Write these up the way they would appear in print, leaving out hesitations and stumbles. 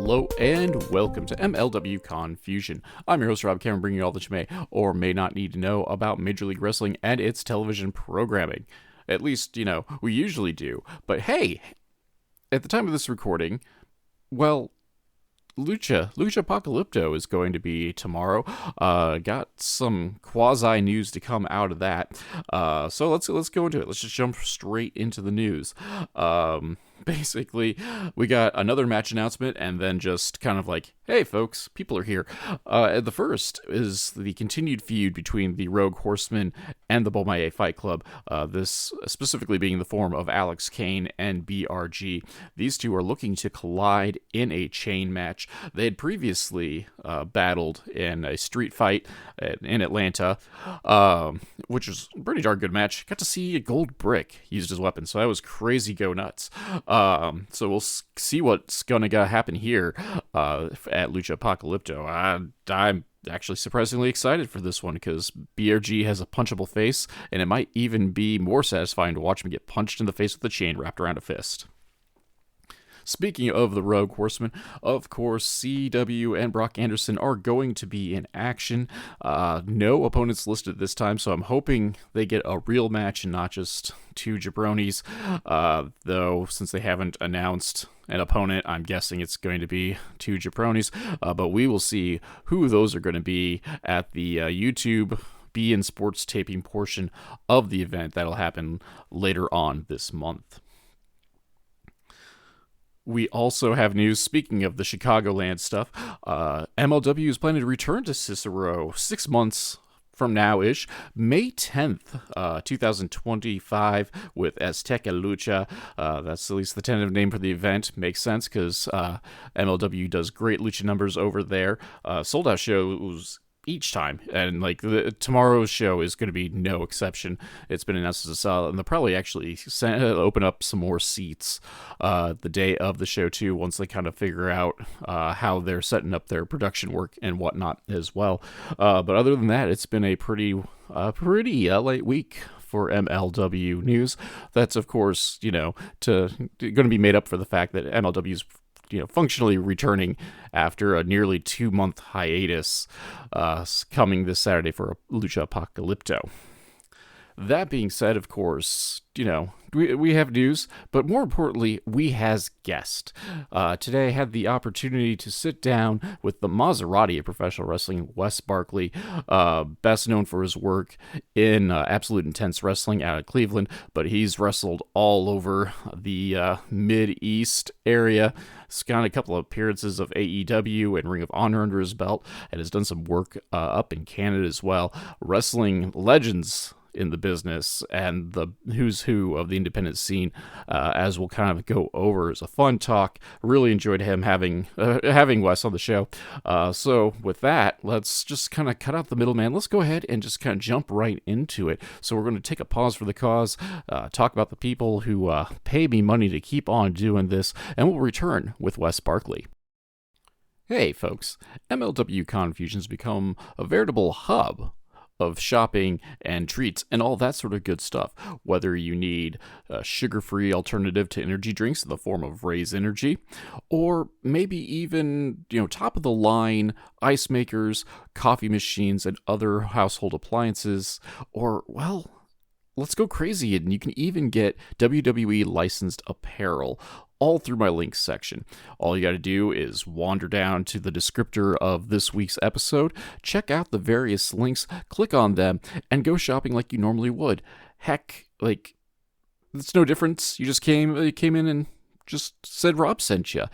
Hello and welcome to MLW Confusion. I'm your host Rob Cameron, bringing you all that you may or may not need to know about Major League Wrestling and its television programming. At least, we usually do. But hey, at the time of this recording, well, Lucha Apocalypto is going to be tomorrow. Got some quasi news to come out of that. So let's go into it. Let's just jump straight into the news. Basically, we got another match announcement, and then just kind of like, hey folks, people are here. The first is the continued feud between the Rogue Horsemen and the Bomaye Fight Club. This specifically being the form of Alex Kane and BRG. These two are looking to collide in a chain match. They had previously battled in a street fight in Atlanta, which was a pretty darn good match. Got to see a gold brick used as weapon, so that was crazy go nuts. So we'll see what's gonna happen here at Lucha Apocalypto. I'm actually surprisingly excited for this one because BRG has a punchable face, and it might even be more satisfying to watch him get punched in the face with a chain wrapped around a fist. Speaking of the Rogue Horsemen, of course, CW and Brock Anderson are going to be in action. No opponents listed this time, so I'm hoping they get a real match and not just two jabronis. Though, since they haven't announced an opponent, I'm guessing it's going to be two jabronis. But we will see who those are going to be at the YouTube BN Sports taping portion of the event that'll happen later on this month. We also have news, speaking of the Chicagoland stuff, MLW is planning to return to Cicero 6 months from now-ish, May 10th, 2025, with Azteca Lucha. That's at least the tentative name for the event. Makes sense, because MLW does great lucha numbers over there. Sold-out shows each time, and tomorrow's show is going to be no exception. It's been announced as a solid, and they'll probably actually open up some more seats the day of the show too, once they kind of figure out how they're setting up their production work and whatnot as well. But other than that, it's been a pretty light week for MLW news. That's of course going to be made up for the fact that MLW's functionally returning after a nearly 2-month hiatus, coming this Saturday for Lucha Apocalypto. That being said, of course, we have news, but more importantly, we has guest. Today I had the opportunity to sit down with the Maserati of professional wrestling, Wes Barkley, best known for his work in Absolute Intense Wrestling out of Cleveland, but he's wrestled all over the Mid-East area. He's got a couple of appearances of AEW and Ring of Honor under his belt, and has done some work up in Canada as well, wrestling legends in the business and the who's who of the independent scene, as we'll kind of go over. It's a fun talk. Really enjoyed having Wes on the show. So with that, let's just kind of cut out the middleman. Let's go ahead and just kind of jump right into it. So we're going to take a pause for the cause, talk about the people who pay me money to keep on doing this, and we'll return with Wes Barkley. Hey folks, MLW Confusion's become a veritable hub of shopping and treats and all that sort of good stuff. Whether you need a sugar-free alternative to energy drinks in the form of Raise Energy, or maybe even, top-of-the-line ice makers, coffee machines, and other household appliances, or, well, let's go crazy, and you can even get WWE licensed apparel, all through my links section. All you got to do is wander down to the descriptor of this week's episode, check out the various links, click on them, and go shopping like you normally would. Heck, it's no difference. You just came in and just said Rob sent you.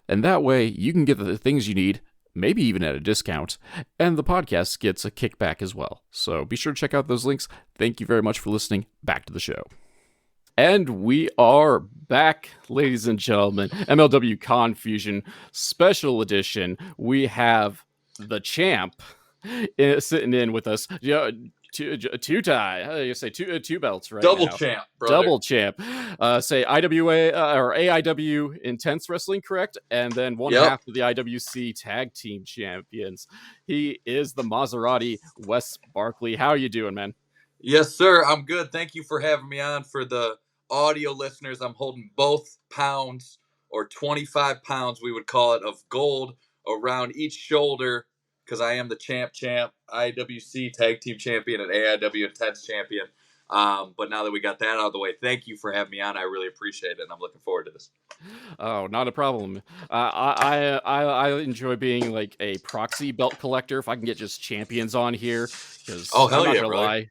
And that way, you can get the things you need, maybe even at a discount, and the podcast gets a kickback as well. So be sure to check out those links. Thank you very much for listening. Back to the show. And we are back, ladies and gentlemen. MLW Confusion Special Edition. We have the champ sitting in with us. Two tie. You say two belts, right? Double now. Champ, brother. Double champ. Say IWA or AIW Intense Wrestling, correct? And then one half of the IWC Tag Team Champions. He is the Maserati, Wes Barkley. How are you doing, man? Yes, sir. I'm good. Thank you for having me on. For the audio listeners, I'm holding both pounds or 25 pounds, we would call it, of gold around each shoulder, because I am the champ, IWC tag team champion, and AIW intense champion. But now that we got that out of the way, thank you for having me on. I really appreciate it, and I'm looking forward to this. Oh, not a problem. I enjoy being like a proxy belt collector. If I can get just champions on here, because Oh, I'm hell not yeah, gonna brother. lie,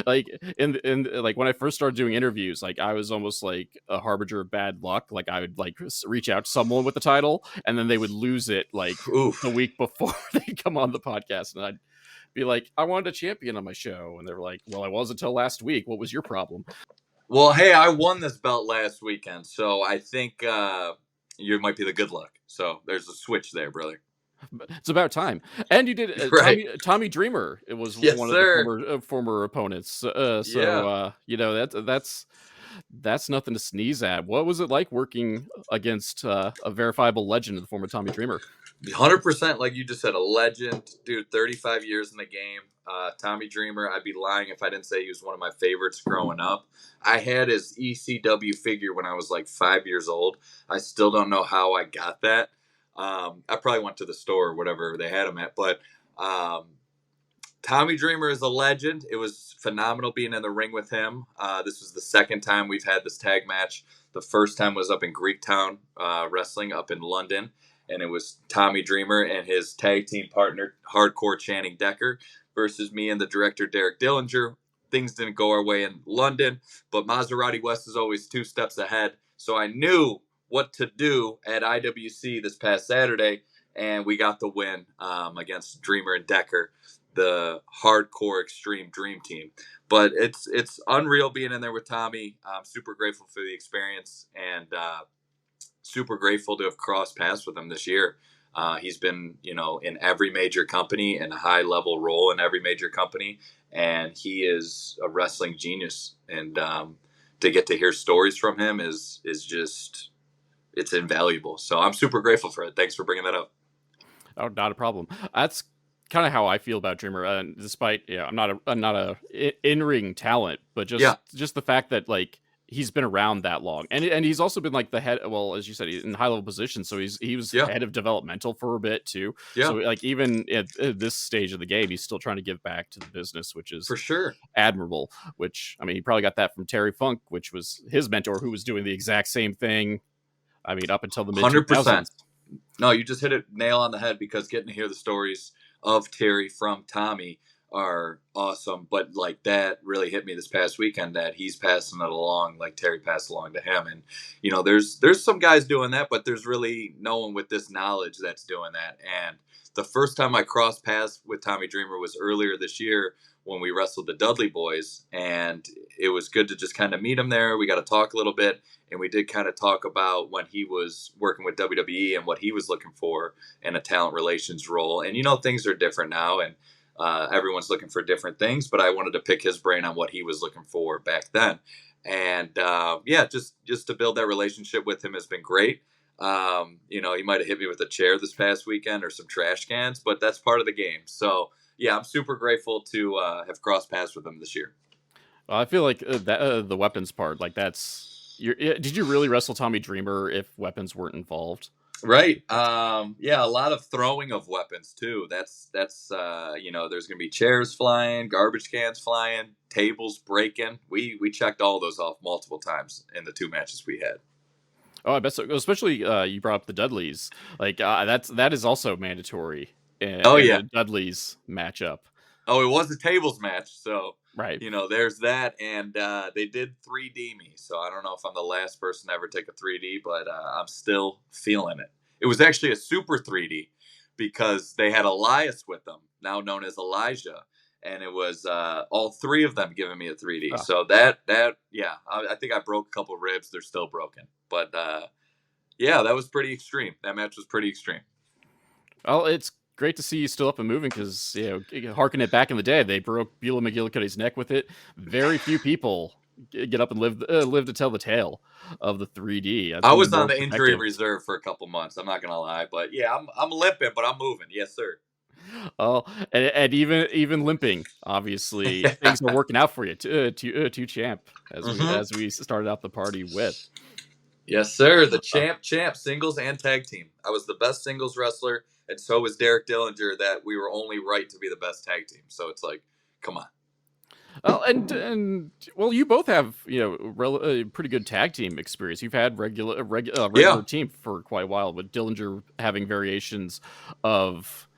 like in like when I first started doing interviews, like I was almost like a harbinger of bad luck. Like I would like reach out to someone with the title, and then they would lose it like the Oof. week before they come on the podcast, and I'd be like, I wanted a champion on my show, and they're like, well, I was until last week. What was your problem? Well, hey, I won this belt last weekend, so I think you might be the good luck. So there's a switch there, brother. It's about time. And you did Right. Tommy Dreamer. It was Yes, one of the sir. former opponents. Yeah. You know that's nothing to sneeze at. What was it like working against a verifiable legend in the form of Tommy Dreamer? 100%, like you just said, a legend, dude. 35 years in the game. Tommy Dreamer. I'd be lying if I didn't say he was one of my favorites growing up. I had his ECW figure when I was like 5 years old. I still don't know how I got that. I probably went to the store or whatever they had him at, but Tommy Dreamer is a legend. It was phenomenal being in the ring with him. This was the second time we've had this tag match. The first time was up in Greektown Wrestling up in London, and it was Tommy Dreamer and his tag team partner, Hardcore Channing Decker, versus me and the director, Derek Dillinger. Things didn't go our way in London, but Maserati West is always 2 steps ahead. So I knew what to do at IWC this past Saturday, and we got the win against Dreamer and Decker, the hardcore extreme dream team. But it's unreal being in there with Tommy. I'm super grateful for the experience, and super grateful to have crossed paths with him this year. He's been, in every major company, in a high level role in every major company, and he is a wrestling genius. And to get to hear stories from him is just, it's invaluable. So I'm super grateful for it. Thanks for bringing that up. Oh, not a problem. That's kind of how I feel about Dreamer. Despite, I'm not a in ring talent, but Yeah, just the fact that like he's been around that long, and he's also been like the head. Well, as you said, he's in high level positions, so he was yeah, head of developmental for a bit too. So yeah, like even at this stage of the game, he's still trying to give back to the business, which is for sure. admirable. Which I mean, he probably got that from Terry Funk, which was his mentor, who was doing the exact same thing. I mean, up until the mid 100%. 2000s. No, you just hit it nail on the head, because getting to hear the stories of Terry from Tommy are awesome. But like that really hit me this past weekend, that he's passing it along like Terry passed along to him. And there's some guys doing that, but there's really no one with this knowledge that's doing that. And the first time I crossed paths with Tommy Dreamer was earlier this year when we wrestled the Dudley Boys, and it was good to just kind of meet him there. We got to talk a little bit, and we did kind of talk about when he was working with WWE and what he was looking for in a talent relations role. And things are different now, and everyone's looking for different things. But I wanted to pick his brain on what he was looking for back then, and just to build that relationship with him has been great. He might have hit me with a chair this past weekend or some trash cans, but that's part of the game. So yeah, I'm super grateful to have crossed paths with him this year. Well, I feel like the weapons part, like did you really wrestle Tommy Dreamer if weapons weren't involved? Right. Yeah, a lot of throwing of weapons too. That's there's gonna be chairs flying, garbage cans flying, tables breaking. We checked all those off multiple times in the 2 matches we had. Oh, I bet so. Especially you brought up the Dudleys. Like that is also mandatory Oh in yeah. the Dudleys matchup. Oh, it was a tables match, so Right. there's that, and they did 3D me. So I don't know if I'm the last person to ever take a 3D, but I'm still feeling it. It was actually a super 3D, because they had Elias with them, now known as Elijah, and it was all 3 of them giving me a 3D. Oh. So that yeah, I think I broke a couple ribs. They're still broken, but yeah, that was pretty extreme. That match was pretty extreme. Well, it's great to see you still up and moving because harken it back in the day, they broke Beulah McGillicuddy's neck with it. Very few people get up and live to tell the tale of the 3D. That's I one of was the on more the injury protective. reserve for a couple months. I'm not gonna lie, but yeah, I'm limping, but I'm moving. Yes, sir. Oh, and even limping, obviously things are working out for you. To champ, as we Hmm. started out the party with. Yes, sir. The champ, singles and tag team. I was the best singles wrestler, and so was Derek Dillinger. That we were only right to be the best tag team. So it's like, come on. Well, and well, you both have pretty good tag team experience. You've had regular Yeah. team for quite a while, with Dillinger having variations of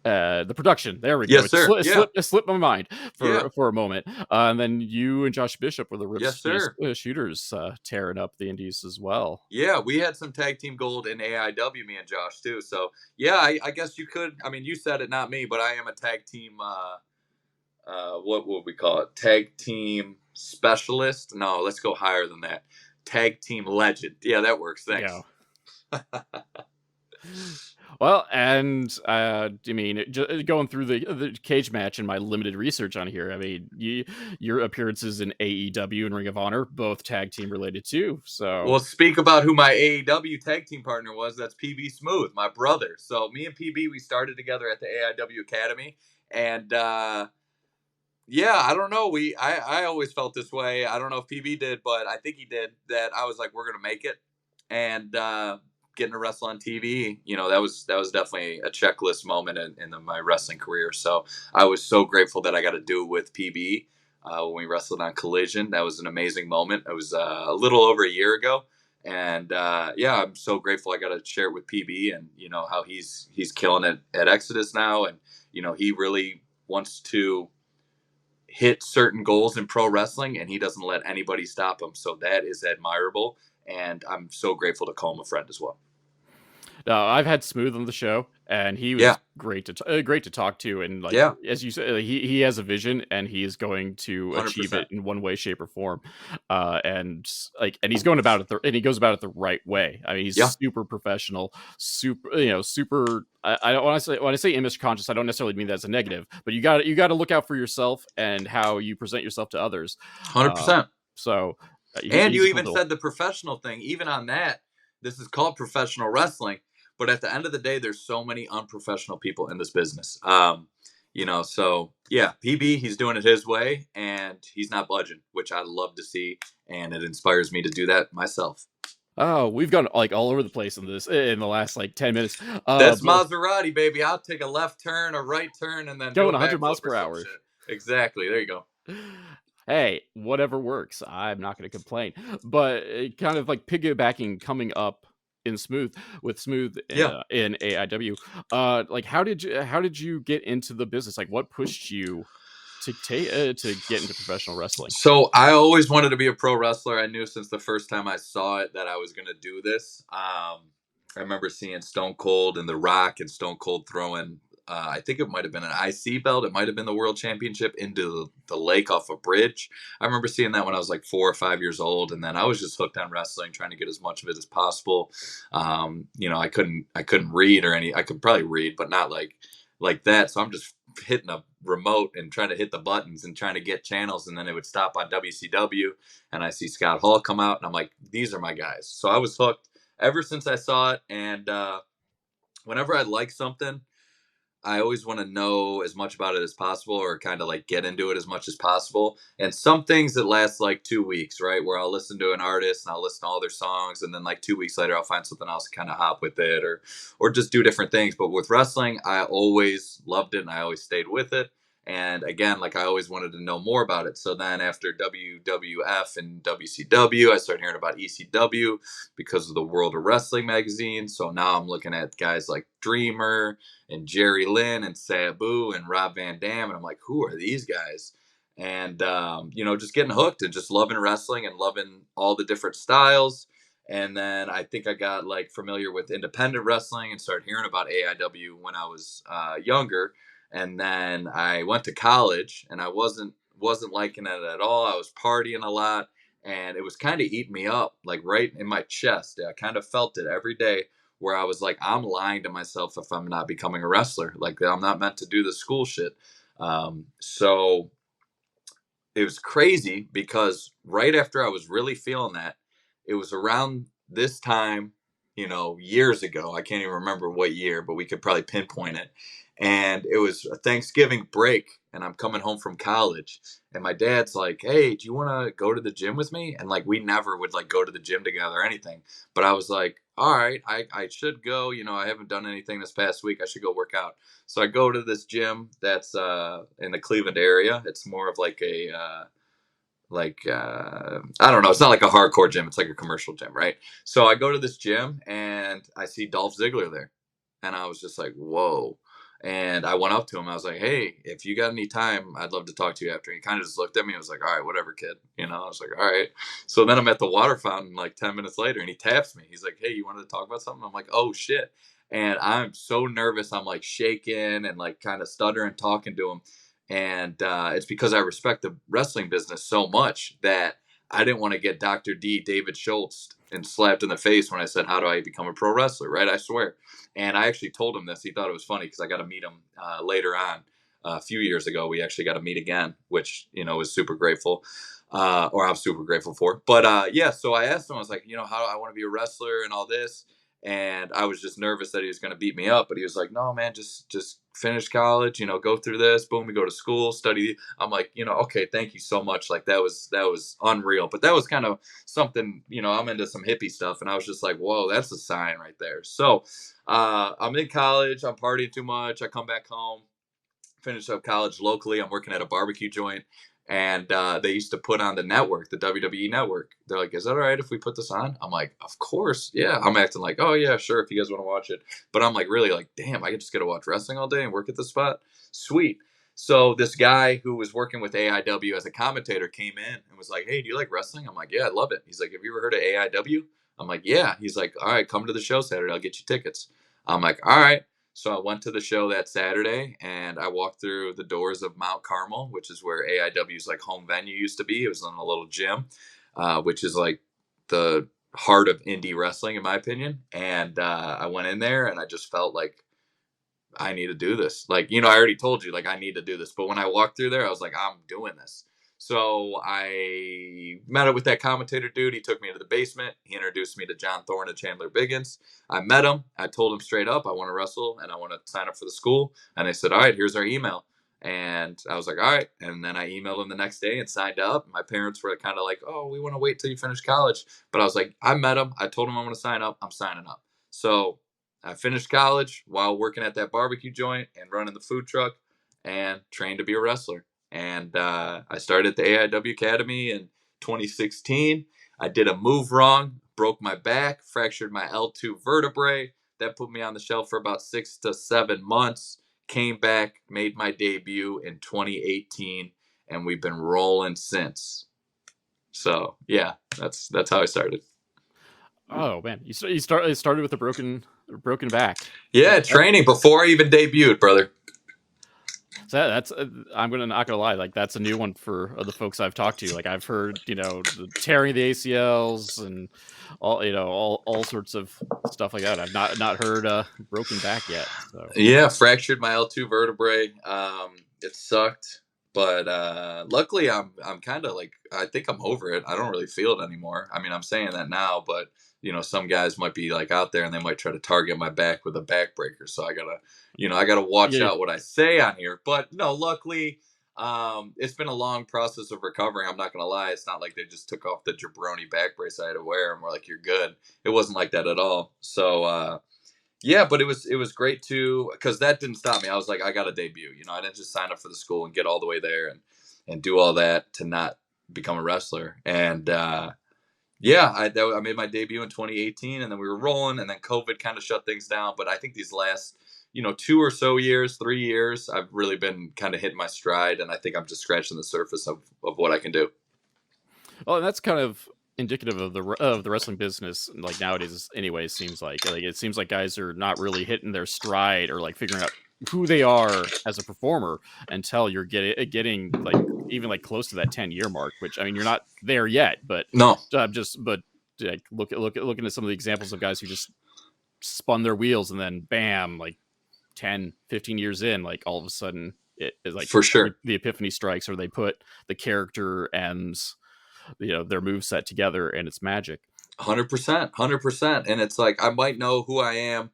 the production. There we go. Yes, sir. Yeah. It slipped my mind Yeah. for a moment. And then you and Josh Bishop were the Rip Yes, sir. Shooters, tearing up the indies as well. Yeah, we had some tag team gold in AIW, me and Josh too. So yeah, I guess you could. I mean, you said it, not me, but I am a tag team. What would we call it? Tag team specialist? No, let's go higher than that. Tag team legend. Yeah, that works. Thanks. Yeah. Well, and I mean, going through the cage match and my limited research on here, I mean, your appearances in AEW and Ring of Honor, both tag team related too. So, Well, speak about who my AEW tag team partner was. That's PB Smooth, my brother. So me and PB, we started together at the AIW Academy, and yeah, I don't know. I always felt this way. I don't know if PB did, but I think he did. That I was like, we're gonna make it, and getting to wrestle on TV, that was definitely a checklist moment in my wrestling career. So I was so grateful that I got to do it with PB when we wrestled on Collision. That was an amazing moment. It was a little over a year ago, and yeah, I'm so grateful I got to share it with PB, and how he's killing it at Exodus now, and he really wants to hit certain goals in pro wrestling, and he doesn't let anybody stop him. So that is admirable, and I'm so grateful to call him a friend as well. I've had Smooth on the show, and he was Yeah. great to talk to. And like, Yeah. as you said, he has a vision, and he is going to achieve 100%. it in one way, shape, or form. And he's going about it, and he goes about it the right way. I mean, he's Yeah. super professional, super. I don't want to say, when I say image conscious, I don't necessarily mean that's a negative, but you got to look out for yourself and how you present yourself to others. 100%. So, And you he's even said the professional thing. Even on that, this is called professional wrestling. But at the end of the day, there's so many unprofessional people in this business. So yeah, PB, he's doing it his way, and he's not budging, which I love to see, and it inspires me to do that myself. Oh, we've gone like all over the place in the last like 10 minutes. That's Maserati, baby. I'll take a left turn, a right turn, and then going do a 100 miles backflip per or some hour. shit. Exactly. There you go. Hey, whatever works. I'm not going to complain. But kind of like piggybacking, coming up in Smooth Yeah. in AIW. Like how did you get into the business? Like what pushed you to get into professional wrestling? So I always wanted to be a pro wrestler. I knew since the first time I saw it that I was going to do this. I remember seeing Stone Cold and The Rock and Stone Cold throwing, I think it might have been an IC belt. It might have been the World Championship into the lake off a bridge. I remember seeing that when I was like 4 or 5 years old, and then I was just hooked on wrestling, trying to get as much of it as possible. I couldn't read or any. I could probably read, but not like that. So I'm just hitting a remote and trying to hit the buttons and trying to get channels, and then it would stop on WCW, and I see Scott Hall come out, and I'm like, these are my guys. So I was hooked ever since I saw it, and whenever I like something, I always want to know as much about it as possible, or kind of like get into it as much as possible. And some things that last like 2 weeks, right? Where I'll listen to an artist and I'll listen to all their songs, and then like 2 weeks later I'll find something else to kind of hop with it, or just do different things. But with wrestling, I always loved it and I always stayed with it. And again, like I always wanted to know more about it. So then after WWF and WCW, I started hearing about ECW because of the World of Wrestling magazine. So now I'm looking at guys like Dreamer and Jerry Lynn and Sabu and Rob Van Dam, and I'm like, who are these guys? And just getting hooked and just loving wrestling and loving all the different styles. And then I think I got like familiar with independent wrestling and started hearing about AIW when I was younger. And then I went to college, and I wasn't liking it at all. I was partying a lot, and it was kind of eating me up, like right in my chest. I kind of felt it every day, where I was like, I'm lying to myself if I'm not becoming a wrestler. Like I'm not meant to do the school shit. So it was crazy because right after I was really feeling that, it was around this time years ago. I can't even remember what year, but we could probably pinpoint it. And it was a Thanksgiving break, and I'm coming home from college, and my dad's like, "Hey, do you want to go to the gym with me?" And like we never would like go to the gym together or anything, but I was like, "All right, I should go. I haven't done anything this past week. I should go work out." So I go to this gym that's in the Cleveland area. It's more of like a I don't know. It's not like a hardcore gym. It's like a commercial gym, right? So I go to this gym and I see Dolph Ziggler there, and I was just like, "Whoa!" And I went up to him. I was like, "Hey, if you got any time, I'd love to talk to you after." He kind of just looked at me. I was like, "All right, whatever, kid." I was like, "All right." So then I'm at the water fountain like 10 minutes later, and he taps me. He's like, "Hey, you wanted to talk about something?" I'm like, "Oh shit!" And I'm so nervous. I'm like shaking and like kind of stuttering talking to him. And it's because I respect the wrestling business so much that I didn't want to get Dr. D, David Schultz, and slapped in the face when I said, "How do I become a pro wrestler?" Right? I swear. And I actually told him this. He thought it was funny because I got to meet him later on. A few years ago, we actually got to meet again, which, was super grateful. Or I'm super grateful for. But yeah, so I asked him, I was like, how I want to be a wrestler and all this. And I was just nervous that he was going to beat me up, but he was like, "No, man, just finish college, go through this. Boom, we go to school, study." I'm like, "Okay, thank you so much." Like that was unreal. But that was kind of something, I'm into some hippie stuff, and I was just like, "Whoa, that's a sign right there." So I'm in college, I'm partying too much. I come back home, finished up college locally. I'm working at a barbecue joint, and they used to put on the network, the WWE network. They're like, "Is that all right if we put this on?" I'm like, "Of course, yeah." I'm acting like, "Oh yeah, sure, if you guys want to watch it." But I'm like, really like, damn, I just get to watch wrestling all day and work at this spot. Sweet. So this guy who was working with AIW as a commentator came in and was like, "Hey, do you like wrestling?" I'm like, "Yeah, I love it." He's like, "Have you ever heard of AIW?" I'm like, "Yeah." He's like, "All right, come to the show Saturday. I'll get you tickets." I'm like, "All right." So I went to the show that Saturday, and I walked through the doors of Mount Carmel, which is where AIW's like home venue used to be. It was in a little gym, which is like the heart of indie wrestling, in my opinion. And I went in there, and I just felt like I need to do this. Like, I already told you, like, I need to do this. But when I walked through there, I was like, I'm doing this. So I met up with that commentator dude. He took me into the basement. He introduced me to John Thorne and Chandler Biggins. I met him. I told him straight up, I want to wrestle and I want to sign up for the school. And they said, "All right, here's our email." And I was like, "All right." And then I emailed him the next day and signed up. My parents were kind of like, "Oh, we want to wait till you finish college." But I was like, I met him. I told him I want to sign up. I'm signing up. So I finished college while working at that barbecue joint and running the food truck and trained to be a wrestler. And I started at the AIW Academy in 2016. I did a move wrong, broke my back, fractured my L2 vertebrae. That put me on the shelf for about 6 to 7 months. Came back, made my debut in 2018, and we've been rolling since. So yeah, that's how I started. Oh man, it started with a broken back. Yeah, training before I even debuted, brother. So that's I'm not gonna lie, like that's a new one for the folks I've talked to. Like I've heard, the tearing the ACLs and all sorts of stuff like that. I've not heard broken back yet. So Yeah, fractured my L2 vertebrae. It sucked, but luckily I'm kind of like, I think I'm over it. I don't really feel it anymore. I mean, I'm saying that now, but some guys might be like out there and they might try to target my back with a backbreaker. So I gotta watch yeah, out what I say on here. But no, luckily, it's been a long process of recovering. I'm not gonna lie. It's not like they just took off the jabroni back brace I had to wear and were like, "You're good." It wasn't like that at all. So yeah, but it was great too, because that didn't stop me. I was like, I got to debut. I didn't just sign up for the school and get all the way there and do all that to not become a wrestler. And yeah, I made my debut in 2018, and then we were rolling, and then COVID kind of shut things down. But I think these last 2 or so years, 3 years, I've really been kind of hitting my stride, and I think I'm just scratching the surface of what I can do. well, and that's kind of indicative of the wrestling business, like nowadays. Anyway, seems like it seems like guys are not really hitting their stride or like figuring out who they are as a performer until you're getting like even like close to that 10-year mark. Which I mean, you're not there yet, but No, like looking at some of the examples of guys who just spun their wheels and then bam, like 10, 15 years in, like all of a sudden it is like for sure. the epiphany strikes, or they put the character and their move set together and it's magic. 100%, 100%. And it's like I might know who I am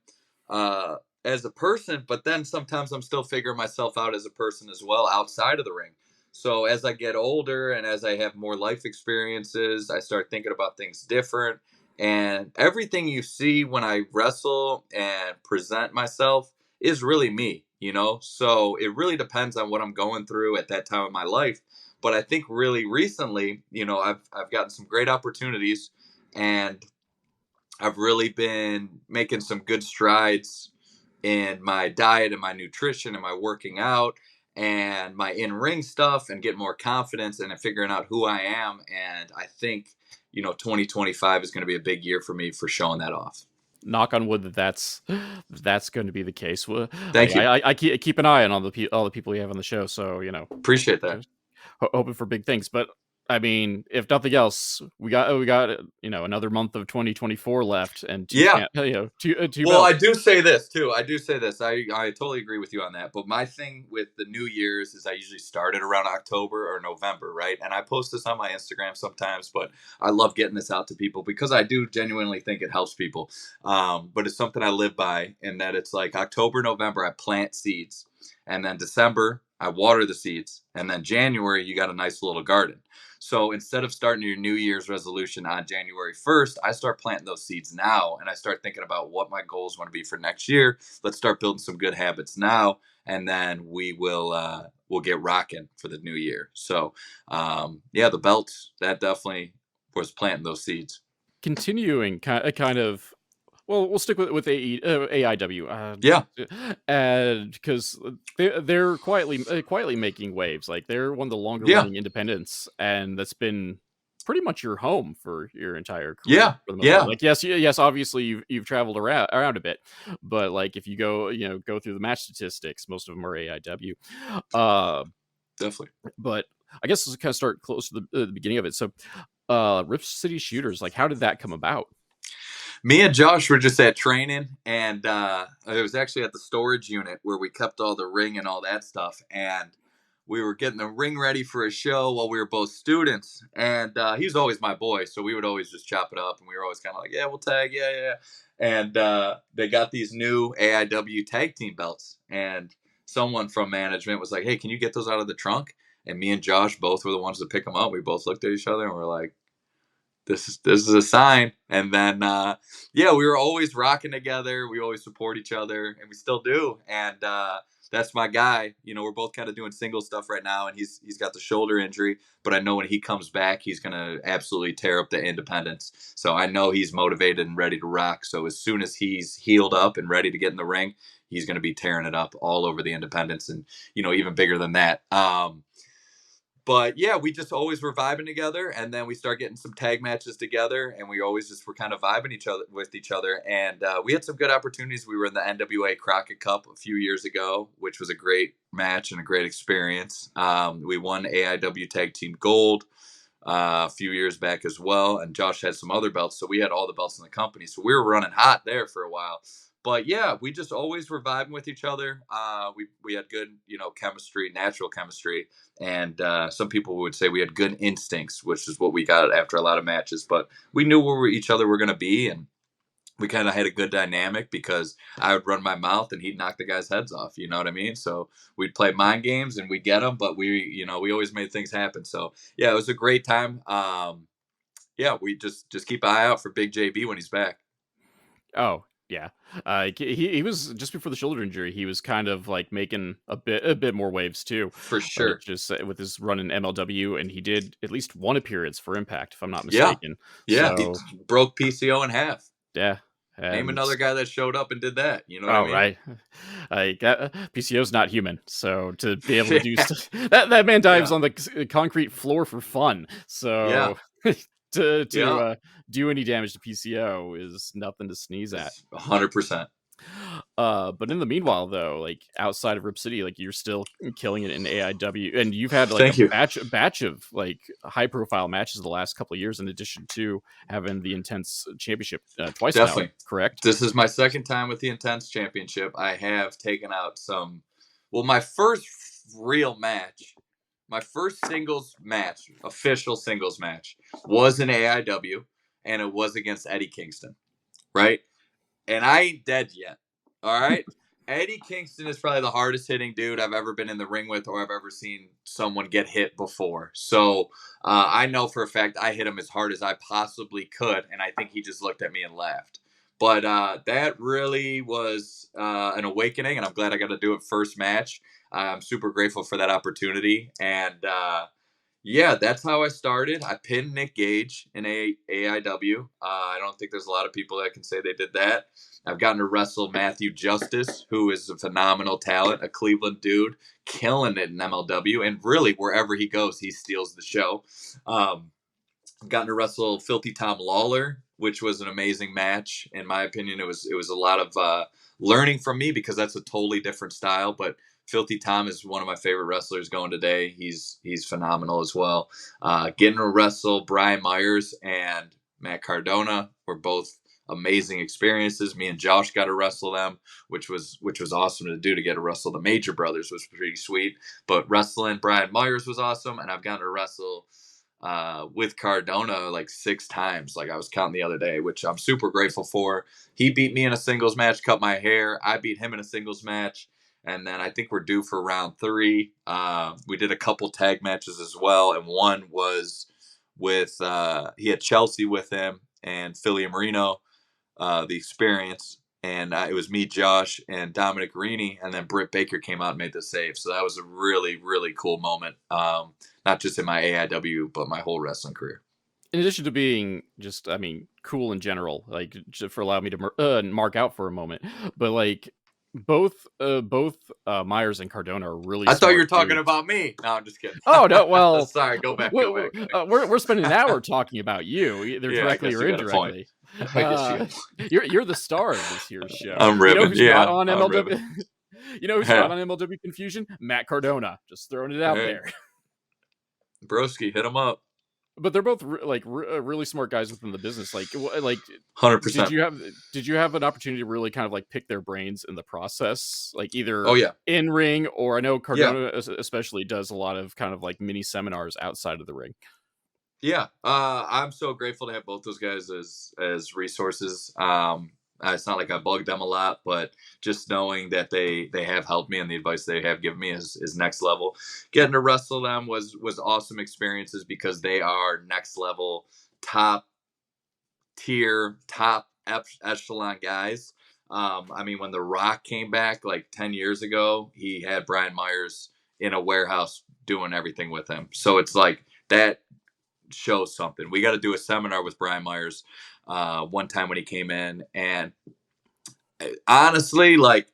uh, as a person, but then sometimes I'm still figuring myself out as a person as well outside of the ring. So as I get older and as I have more life experiences, I start thinking about things different. And everything you see when I wrestle and present myself is really me, you know? So it really depends on what I'm going through at that time of my life. But I think really recently, you know, I've gotten some great opportunities, and I've really been making some good strides in my diet and my nutrition and my working out and my in-ring stuff, and get more confidence and figuring out who I am. And I think, you know, 2025 is going to be a big year for me for showing that off. Knock on wood that that's going to be the case. Well, like Thank you. I keep an eye on all the people you have on the show, so you know, Appreciate that. just hoping for big things. But I mean, if nothing else, we got you know, another month of 2024 left, and Yeah. two Well, I belts. do say this too. I do say this. I totally agree with you on that. But my thing with the New Year's is I usually start it around October or November, right? And I post this on my Instagram sometimes, but I love getting this out to people because I do genuinely think it helps people. But it's something I live by, in that it's like October, November, I plant seeds. And then December, I water the seeds. And then January, you got a nice little garden. So instead of starting your New Year's resolution on January 1st, I start planting those seeds now, and I start thinking about what my goals want to be for next year. Let's start building some good habits now, and then we'll get rocking for the new year. So yeah, the belt, that definitely was planting those seeds. Continuing kind of, well, we'll stick with AIW, Yeah, and because they're quietly making waves. Like they're one of the longer yeah, running independents, and that's been pretty much your home for your entire career yeah, for the most part. yeah, Like yes, obviously you've traveled around a bit, but like if you go through the match statistics, most of them are AIW. Uh, definitely. but I guess let's kind of start close to the beginning of it. So, Rip City Shooters, like how did that come about? Me and Josh were just at training, and it was actually at the storage unit where we kept all the ring and all that stuff. And we were getting the ring ready for a show while we were both students. And he was always my boy, so we would always just chop it up, and we were always kind of like, yeah, we'll tag, yeah, yeah. And they got these new AIW tag team belts, and someone from management was like, hey, can you get those out of the trunk? And me and Josh both were the ones to pick them up. We both looked at each other and we're like, this is a sign. And then yeah, we were always rocking together. We always support each other, and we still do. And that's my guy. You know, we're both kind of doing single stuff right now, and he's got the shoulder injury, but I know when he comes back, he's gonna absolutely tear up the independents. So I know he's motivated and ready to rock. So as soon as he's healed up and ready to get in the ring, he's gonna be tearing it up all over the independents, and you know, even bigger than that. But yeah, we just always were vibing together, and then we start getting some tag matches together, and we always just were kind of vibing each other, and we had some good opportunities. We were in the NWA Crockett Cup a few years ago, which was a great match and a great experience. We won AIW Tag Team Gold a few years back as well, and Josh had some other belts, so we had all the belts in the company, so we were running hot there for a while. But yeah, we just always were vibing with each other. We had good, you know, chemistry, natural chemistry, and some people would say we had good instincts, which is what we got after a lot of matches. But we knew where each other were going to be, and we kind of had a good dynamic because I would run my mouth and he'd knock the guys' heads off. You know what I mean? So we'd play mind games and we'd get them, but we always made things happen. So yeah, it was a great time. Yeah, we just keep an eye out for Big JB when he's back. Oh, yeah. He was just before the shoulder injury. He was kind of like making a bit more waves too, For sure. just with his run in MLW, and he did at least one appearance for Impact, if I'm not Yeah. mistaken. Yeah. He So broke PCO in half. yeah, Name and another guy that showed up and did that. You know what I oh mean? right, like PCO's not human, so to be able to do Yeah. that man dives Yeah. on the concrete floor for fun. Yeah. So to Yeah. do any damage to PCO is nothing to sneeze at. It's 100%. But in the meanwhile, though, like outside of Rip City, like you're still killing it in AIW, and you've had like a Thank you. batch of like high profile matches the last couple of years, in addition to having the Intense Championship twice now. Definitely. Correct? This is my second time with the Intense Championship. I have taken out some. Well, my first real match, my first singles match, official singles match, was in AIW, and it was against Eddie Kingston, right? And I ain't dead yet. All right. Eddie Kingston is probably the hardest hitting dude I've ever been in the ring with, or I've ever seen someone get hit before. So I know for a fact I hit him as hard as I possibly could, and I think he just looked at me and laughed. But that really was an awakening, and I'm glad I got to do it first match. I'm super grateful for that opportunity, and yeah, that's how I started. I pinned Nick Gage in AIW. I don't think there's a lot of people that can say they did that. I've gotten to wrestle Matthew Justice, who is a phenomenal talent, a Cleveland dude, killing it in MLW, and really wherever he goes, he steals the show. I've gotten to wrestle Filthy Tom Lawler, which was an amazing match. In my opinion, it was a lot of learning from me because that's a totally different style, but Filthy Tom is one of my favorite wrestlers going today. He's phenomenal as well. Getting to wrestle Brian Myers and Matt Cardona were both amazing experiences. Me and Josh got to wrestle them, which was awesome to do. To get to wrestle the Major Brothers was pretty sweet. But wrestling Brian Myers was awesome, and I've gotten to wrestle with Cardona like 6 times, like I was counting the other day, which I'm super grateful for. He beat me in a singles match, cut my hair. I beat him in a singles match. And then I think we're due for round 3. We did a couple tag matches as well. And one was with, he had Chelsea with him and Philly Marino, the experience. And it was me, Josh, and Dominic Rini. And then Britt Baker came out and made the save. So that was a really, really cool moment. Not just in my AIW, but my whole wrestling career. In addition to being just, I mean, cool in general, like, just for allowing me to mark out for a moment, but like, both Myers and Cardona are really. I thought you were smart talking dudes. about me. No, I'm just kidding. Oh no, well, sorry. Go back. we're spending an hour talking about you, either Yeah, I directly guess or you got a point. indirectly. I guess you got a point. You're the star of this here show. I'm You know ribbing. who's Yeah, not on I'm MLW? ribbing. You know who's not on MLW Confusion? Matt Cardona. Just throwing it out there. Broski, hit him up. But they're both really smart guys within the business. Like 100%. Did you have an opportunity to really kind of like pick their brains in the process, like either in ring, or I know Cardona especially does a lot of kind of like mini seminars outside of the ring. Yeah, I'm so grateful to have both those guys as resources. It's not like I bugged them a lot, but just knowing that they have helped me and the advice they have given me is next level. Getting to wrestle them was awesome experiences because they are next level, top tier, top echelon guys. I mean, when The Rock came back like 10 years ago, he had Brian Myers in a warehouse doing everything with him. So it's like that shows something. We got to do a seminar with Brian Myers one time when he came in, and honestly, like,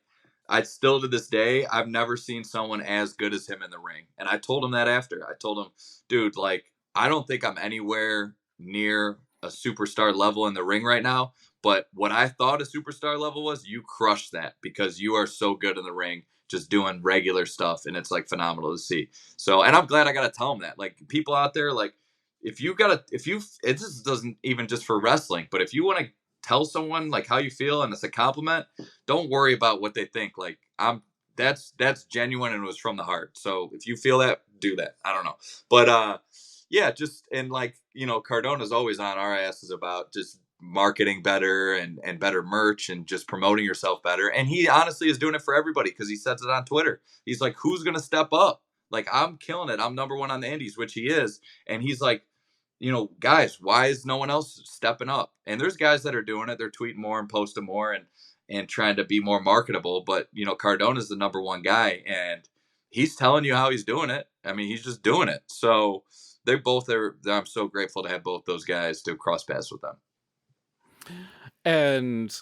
I still to this day, I've never seen someone as good as him in the ring. And I told him that after. I told him, dude, like, I don't think I'm anywhere near a superstar level in the ring right now, but what I thought a superstar level was, you crushed that because you are so good in the ring just doing regular stuff, and it's like phenomenal to see. So, and I'm glad I got to tell him that. Like, people out there, like, it just doesn't even just for wrestling, but if you want to tell someone like how you feel and it's a compliment, don't worry about what they think. Like, that's genuine and it was from the heart. So if you feel that, do that. I don't know. But yeah, just, and like, you know, Cardona's always on our asses about just marketing better and better merch and just promoting yourself better. And he honestly is doing it for everybody because he says it on Twitter. He's like, who's going to step up? Like, I'm killing it. I'm number 1 on the indies, which he is. And he's like, you know, guys, why is no one else stepping up? And there's guys that are doing it. They're tweeting more and posting more and trying to be more marketable. But, you know, Cardona's the number 1 guy, and he's telling you how he's doing it. I mean, he's just doing it. So they both are. I'm so grateful to have both those guys to cross paths with them. And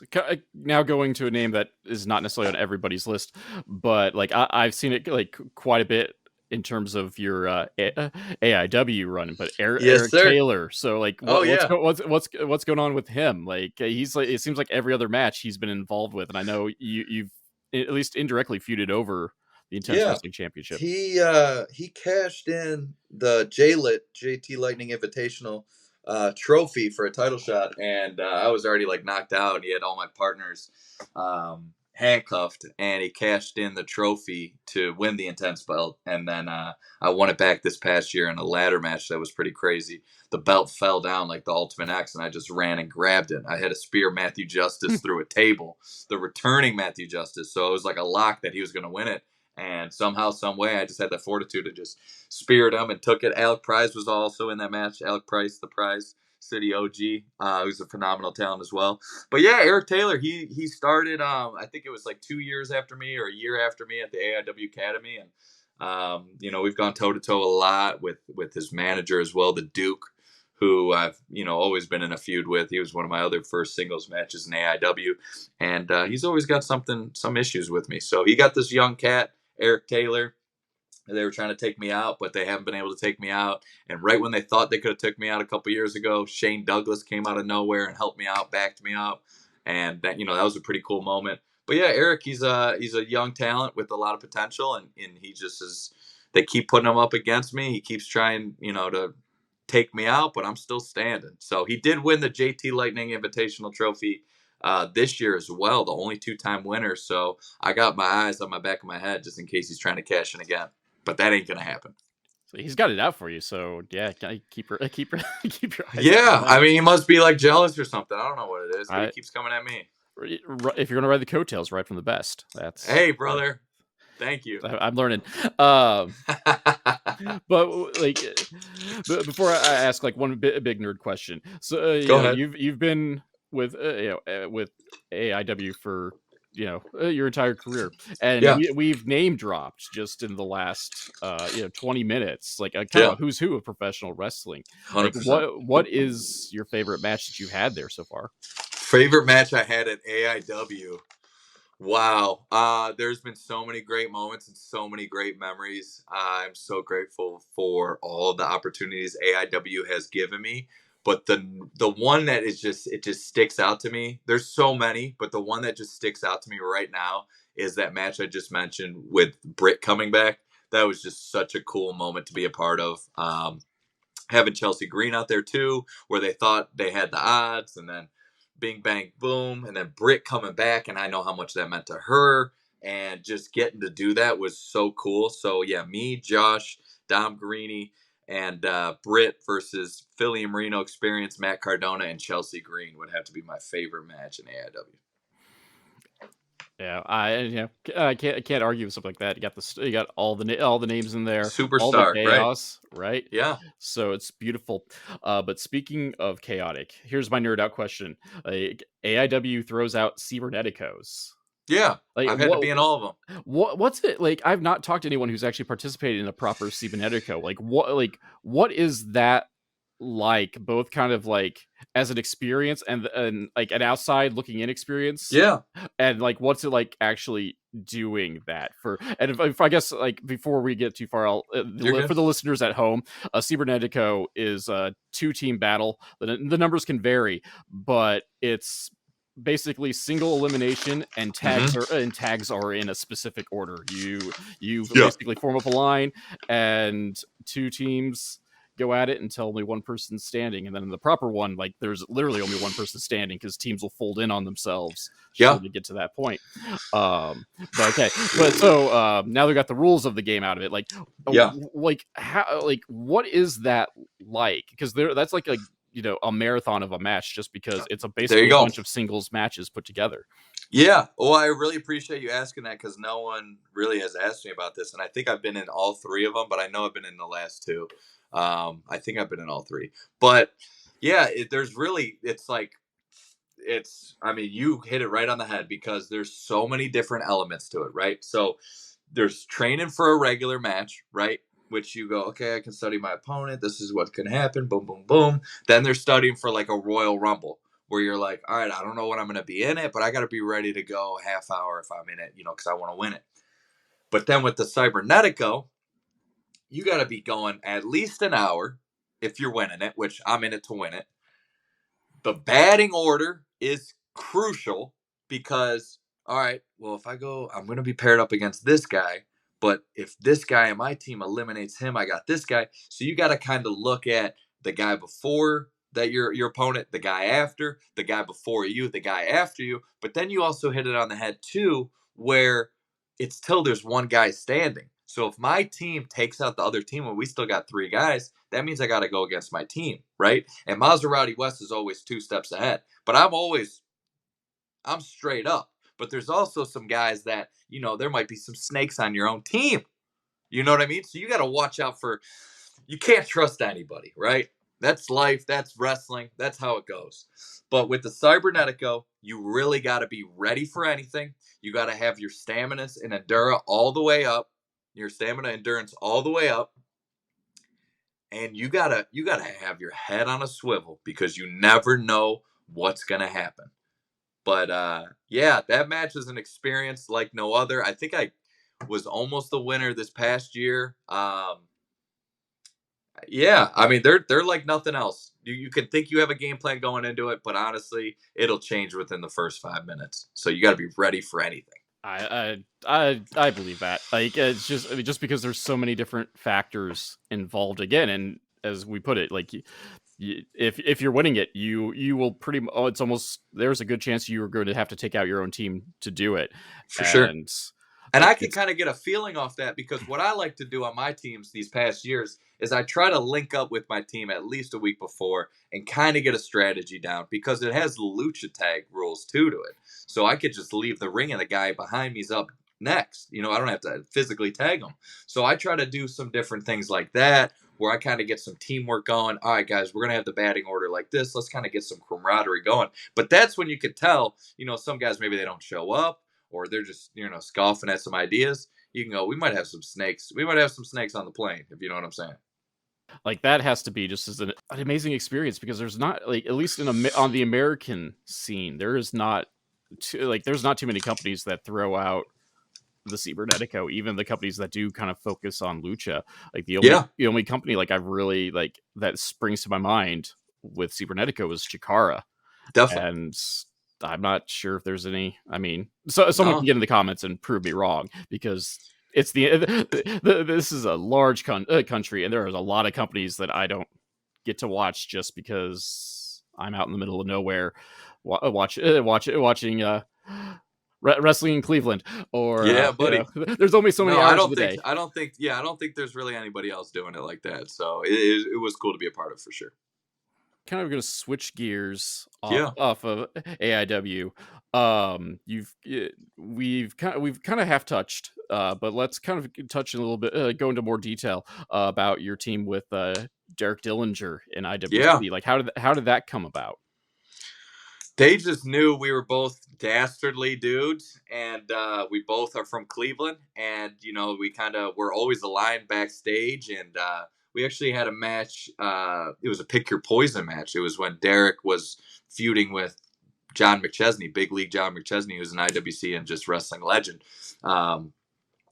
now going to a name that is not necessarily on everybody's list, but like I've seen it like quite a bit in terms of your AIW run, but Eric Taylor. So like, what's going on with him? Like he's like, it seems like every other match he's been involved with, and I know you've at least indirectly feuded over the Intense Wrestling Championship. He cashed in the JT Lightning Invitational trophy for a title shot, and I was already like knocked out. He had all my partners, handcuffed, and he cashed in the trophy to win the Intense belt. And then I won it back this past year in a ladder match that was pretty crazy. The belt fell down like the Ultimate X, and I just ran and grabbed it. I had to spear Matthew Justice through a table, the returning Matthew Justice. So it was like a lock that he was going to win it. And somehow, some way, I just had the fortitude to just spear him and took it. Alec Price was also in that match. Alec Price, the Prize City OG, who's a phenomenal talent as well. But yeah, Eric Taylor, he started, I think it was like 2 years after me or a year after me at the AIW Academy. And, we've gone toe-to-toe a lot with his manager as well, the Duke, who I've, always been in a feud with. He was one of my other first singles matches in AIW. And he's always got some issues with me. So he got this young cat, Eric Taylor. They were trying to take me out, but they haven't been able to take me out. And right when they thought they could have took me out a couple years ago, Shane Douglas came out of nowhere and helped me out, backed me up. And that, that was a pretty cool moment. But yeah, Eric, he's a young talent with a lot of potential, and he just is. They keep putting him up against me. He keeps trying, to take me out, but I'm still standing. So he did win the JT Lightning Invitational Trophy this year as well, the only 2-time winner. So I got my eyes on my back of my head just in case he's trying to cash in again. But that ain't gonna happen. So he's got it out for you. So yeah, keep your eyes. Yeah, I mean, he must be like jealous or something. I don't know what it is, but he keeps coming at me. If you're gonna ride the coattails, right from the best. Hey, brother. Thank you. I'm learning. But like, before I ask like one big nerd question, so Go ahead. You've been with with AIW for your entire career, and we've name dropped just in the last 20 minutes, like a kind of who's who of professional wrestling. Like, what is your favorite match that you've had there so far? Favorite match I had at AIW. Wow. There's been so many great moments and so many great memories. I'm so grateful for all of the opportunities AIW has given me. But the one that is just sticks out to me. There's so many, but the one that just sticks out to me right now is that match I just mentioned with Britt coming back. That was just such a cool moment to be a part of. Having Chelsea Green out there too, where they thought they had the odds, and then bing, bang, boom, and then Britt coming back, and I know how much that meant to her, and just getting to do that was so cool. So yeah, me, Josh, Dom Greeny, and Britt versus Philly and Marino Experience, Matt Cardona, and Chelsea Green would have to be my favorite match in AIW. Yeah, I can't argue with something like that. You got all the names in there, superstar, all the chaos, right? Yeah. So it's beautiful. But speaking of chaotic, here's my nerd out question: AIW throws out cyberneticos. Yeah, like, I've had to be in all of them. What's it like? I've not talked to anyone who's actually participated in a proper cybernetico. What is that like? Both kind of like as an experience and like an outside looking in experience. Yeah. And like, what's it like actually doing that for? And if I guess like before we get too far, for the listeners at home, a cybernetico is a 2-team battle. The numbers can vary, but it's basically single elimination, and tags are in a specific order. You basically form up a line, and 2 teams go at it until only one person's standing, and then in the proper one, like there's literally only one person standing because teams will fold in on themselves to get to that point. But so now they got the rules of the game out of it. Like how, like what is that like? Because that's like a marathon of a match, just because it's basically a bunch of singles matches put together. Yeah. Well, I really appreciate you asking that, because no one really has asked me about this. And I think I've been in all 3 of them, but I know I've been in the last 2. I think I've been in all 3. But yeah, I mean, you hit it right on the head, because there's so many different elements to it, right? So there's training for a regular match, right? Which you go, okay, I can study my opponent. This is what can happen. Boom, boom, boom. Then they're studying for like a Royal Rumble, where you're like, all right, I don't know when I'm going to be in it, but I got to be ready to go half hour if I'm in it, because I want to win it. But then with the Cybernetico, you got to be going at least an hour if you're winning it, which I'm in it to win it. The batting order is crucial, because, all right, well, if I go, I'm going to be paired up against this guy. But if this guy in my team eliminates him, I got this guy. So you got to kind of look at the guy before that your opponent, the guy after, the guy before you, the guy after you. But then you also hit it on the head too, where it's till there's one guy standing. So if my team takes out the other team and we still got three guys, that means I got to go against my team, right? And Maserati West is always two steps ahead. But I'm straight up. But there's also some guys that, there might be some snakes on your own team. You know what I mean? So you got to watch out for, you can't trust anybody, right? That's life. That's wrestling. That's how it goes. But with the Cybernetico, you really got to be ready for anything. You got to have your stamina and endurance all the way up. Your stamina endurance all the way up. And you gotta have your head on a swivel because you never know what's gonna happen. But yeah, that match is an experience like no other. I think I was almost the winner this past year. Yeah, I mean they're like nothing else. You can think you have a game plan going into it, but honestly, it'll change within the first 5 minutes. So you got to be ready for anything. I believe that. Like, it's just, I mean, just because there's so many different factors involved again, and as we put it, like, if you're winning it, you will pretty. It's almost, there's a good chance you are going to have to take out your own team to do it, For sure. and And like I can kind of get a feeling off that because what I like to do on my teams these past years is I try to link up with my team at least a week before and kind of get a strategy down because it has lucha tag rules too to it. So I could just leave the ring and the guy behind me's up next. I don't have to physically tag him. So I try to do some different things like that where I kind of get some teamwork going. All right, guys, we're going to have the batting order like this. Let's kind of get some camaraderie going. But that's when you could tell, some guys maybe they don't show up or they're just, scoffing at some ideas. You can go, we might have some snakes. We might have some snakes on the plane, if you know what I'm saying. like that has to be just as an amazing experience because there's not, like, at least on the American scene, there is not there's not too many companies that throw out the Cybernetico, even the companies that do kind of focus on lucha. Like the only company like I've really like that springs to my mind with Cybernetico is Chikara, Definitely. and I'm not sure if there's any. I mean, so someone No. can get in the comments and prove me wrong because it's this is a large country and there is a lot of companies that I don't get to watch just because I'm out in the middle of nowhere watching wrestling in Cleveland, or Yeah, buddy. there's only so many No, I hours of don't the think day. I don't think yeah, I don't think there's really anybody else doing it like that. So it was cool to be a part of for sure. Kind of going to switch gears Yeah. off of AIW. We've kind of half touched, but let's kind of touch in a little bit, go into more detail about your team with Derek Dillinger in Yeah. IWC. Like, how did that come about? They just knew we were both dastardly dudes, and we both are from Cleveland, and we kind of were always aligned backstage, and we actually had a match. It was a pick your poison match. It was when Derek was feuding with John McChesney, Big League John McChesney, who's an IWC and just wrestling legend.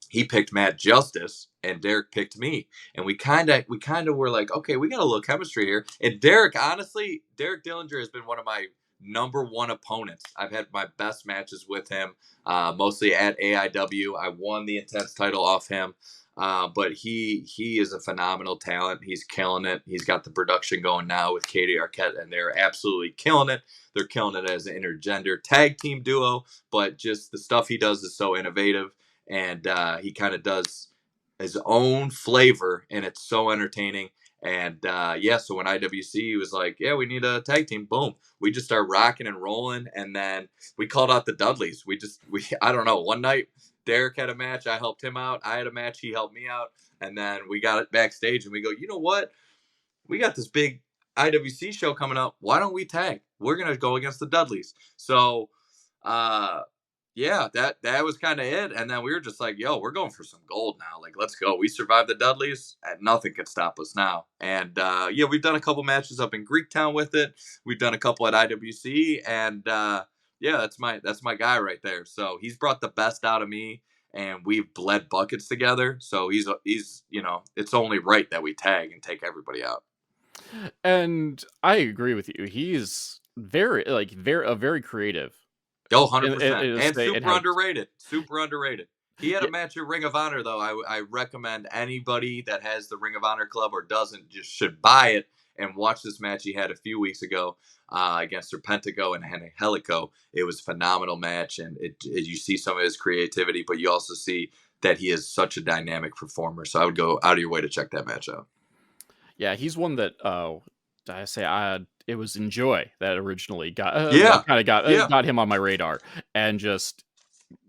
He picked Matt Justice, and Derek picked me, and we kind of were like, okay, we got a little chemistry here. And Derek, honestly, Derek Dillinger has been one of my number one opponents. I've had my best matches with him, mostly at AIW. I won the Intense title off him. But he is a phenomenal talent. He's killing it. He's got the production going now with Katie Arquette, and they're absolutely killing it. They're killing it as an intergender tag team duo, but just the stuff he does is so innovative, and he kind of does his own flavor, and it's so entertaining. And so when IWC was like, yeah, we need a tag team, boom, we just start rocking and rolling, and then we called out the Dudleys. I don't know, one night Derek had a match, I helped him out. I had a match, he helped me out, and then we got it backstage, and we go, you know what? We got this big IWC show coming up. Why don't we tag? We're gonna go against the Dudleys. So, that was kind of it. And then we were just like, yo, we're going for some gold now. Like, let's go. We survived the Dudleys, and nothing could stop us now. And we've done a couple matches up in Greektown with it. We've done a couple at IWC, and that's my guy right there. So he's brought the best out of me, and we've bled buckets together. So he's it's only right that we tag and take everybody out. And I agree with you. He's very creative. Oh, 100%. And And super how underrated. Super underrated. He had a match at Ring of Honor, though. I recommend anybody that has the Ring of Honor club or doesn't just should buy it. and watch this match he had a few weeks ago against Serpentico and Angelico. It was a phenomenal match, and you see some of his creativity, but you also see that he is such a dynamic performer. So I would go out of your way to check that match out. Yeah, he's one that it was Enjoy that originally got got him on my radar, and just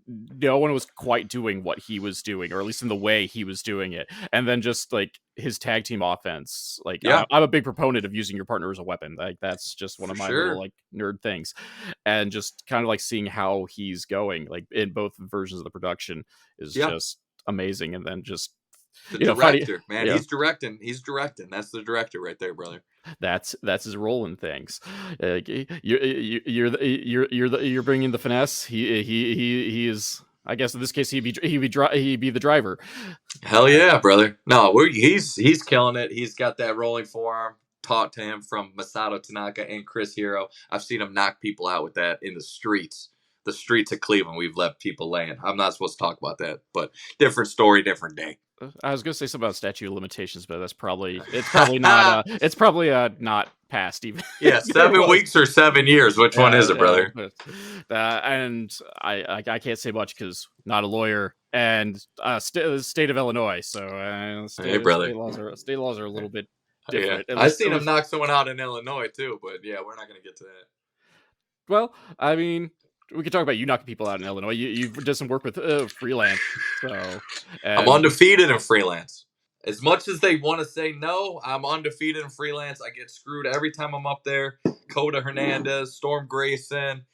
no one was quite doing what he was doing, or at least in the way he was doing it. And then just like his tag team offense, like I'm a big proponent of using your partner as a weapon. Like that's just one of my little like nerd things. And just kind of like seeing how he's going, like in both versions of the production, is just amazing. And then just the director, man, he's directing. That's the director right there, brother. That's his role in things. You're bringing the finesse. He is. I guess in this case he'd be the driver. Hell yeah, brother. No, he's killing it. He's got that rolling forearm taught to him from Masato Tanaka and Chris Hero. I've seen him knock people out with that in the streets. The streets of Cleveland, we've left people laying. I'm not supposed to talk about that, but different story, different day. I was gonna say something about statute of limitations, but it's probably not not passed even. Yeah, 7 weeks or 7 years. Which one is it, brother? And I can't say much because not a lawyer, and state of Illinois. So hey, brother, state laws are a little bit different. I've seen him knock someone out in Illinois too, but yeah, we're not gonna get to that. Well, I mean, we could talk about you knocking people out in Illinois. You did some work with freelance, so I'm undefeated in freelance. As much as they want to say no, I'm undefeated in freelance. I get screwed every time I'm up there. Coda Hernandez, Storm Grayson,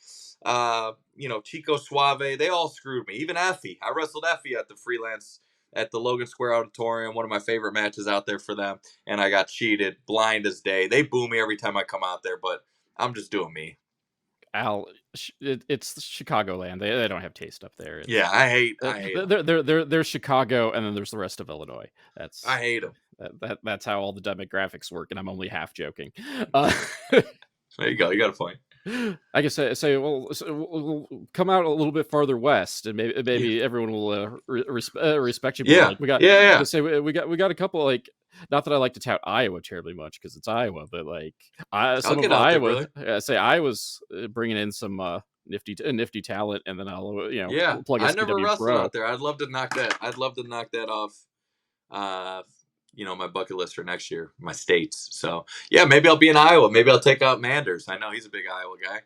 Chico Suave, they all screwed me. Even Effie. I wrestled Effie at the freelance at the Logan Square Auditorium, one of my favorite matches out there for them, and I got cheated, blind as day. They boo me every time I come out there, but I'm just doing me. Al, it's Chicagoland. They don't have taste up there. I hate. There's Chicago, and then there's the rest of Illinois. I hate them. That's how all the demographics work, and I'm only half joking. There you go. You got a point. I guess we'll come out a little bit farther west, and maybe everyone will respect you more. Like we got a couple, like, not that I like to tout Iowa terribly much because it's Iowa, but like some of Iowa, Iowa's bringing in some nifty talent, and then I'll plug. I never wrestled out there. I'd love to knock that. Off. My bucket list for next year, my states. So yeah, maybe I'll be in Iowa. Maybe I'll take out Manders. I know he's a big Iowa guy.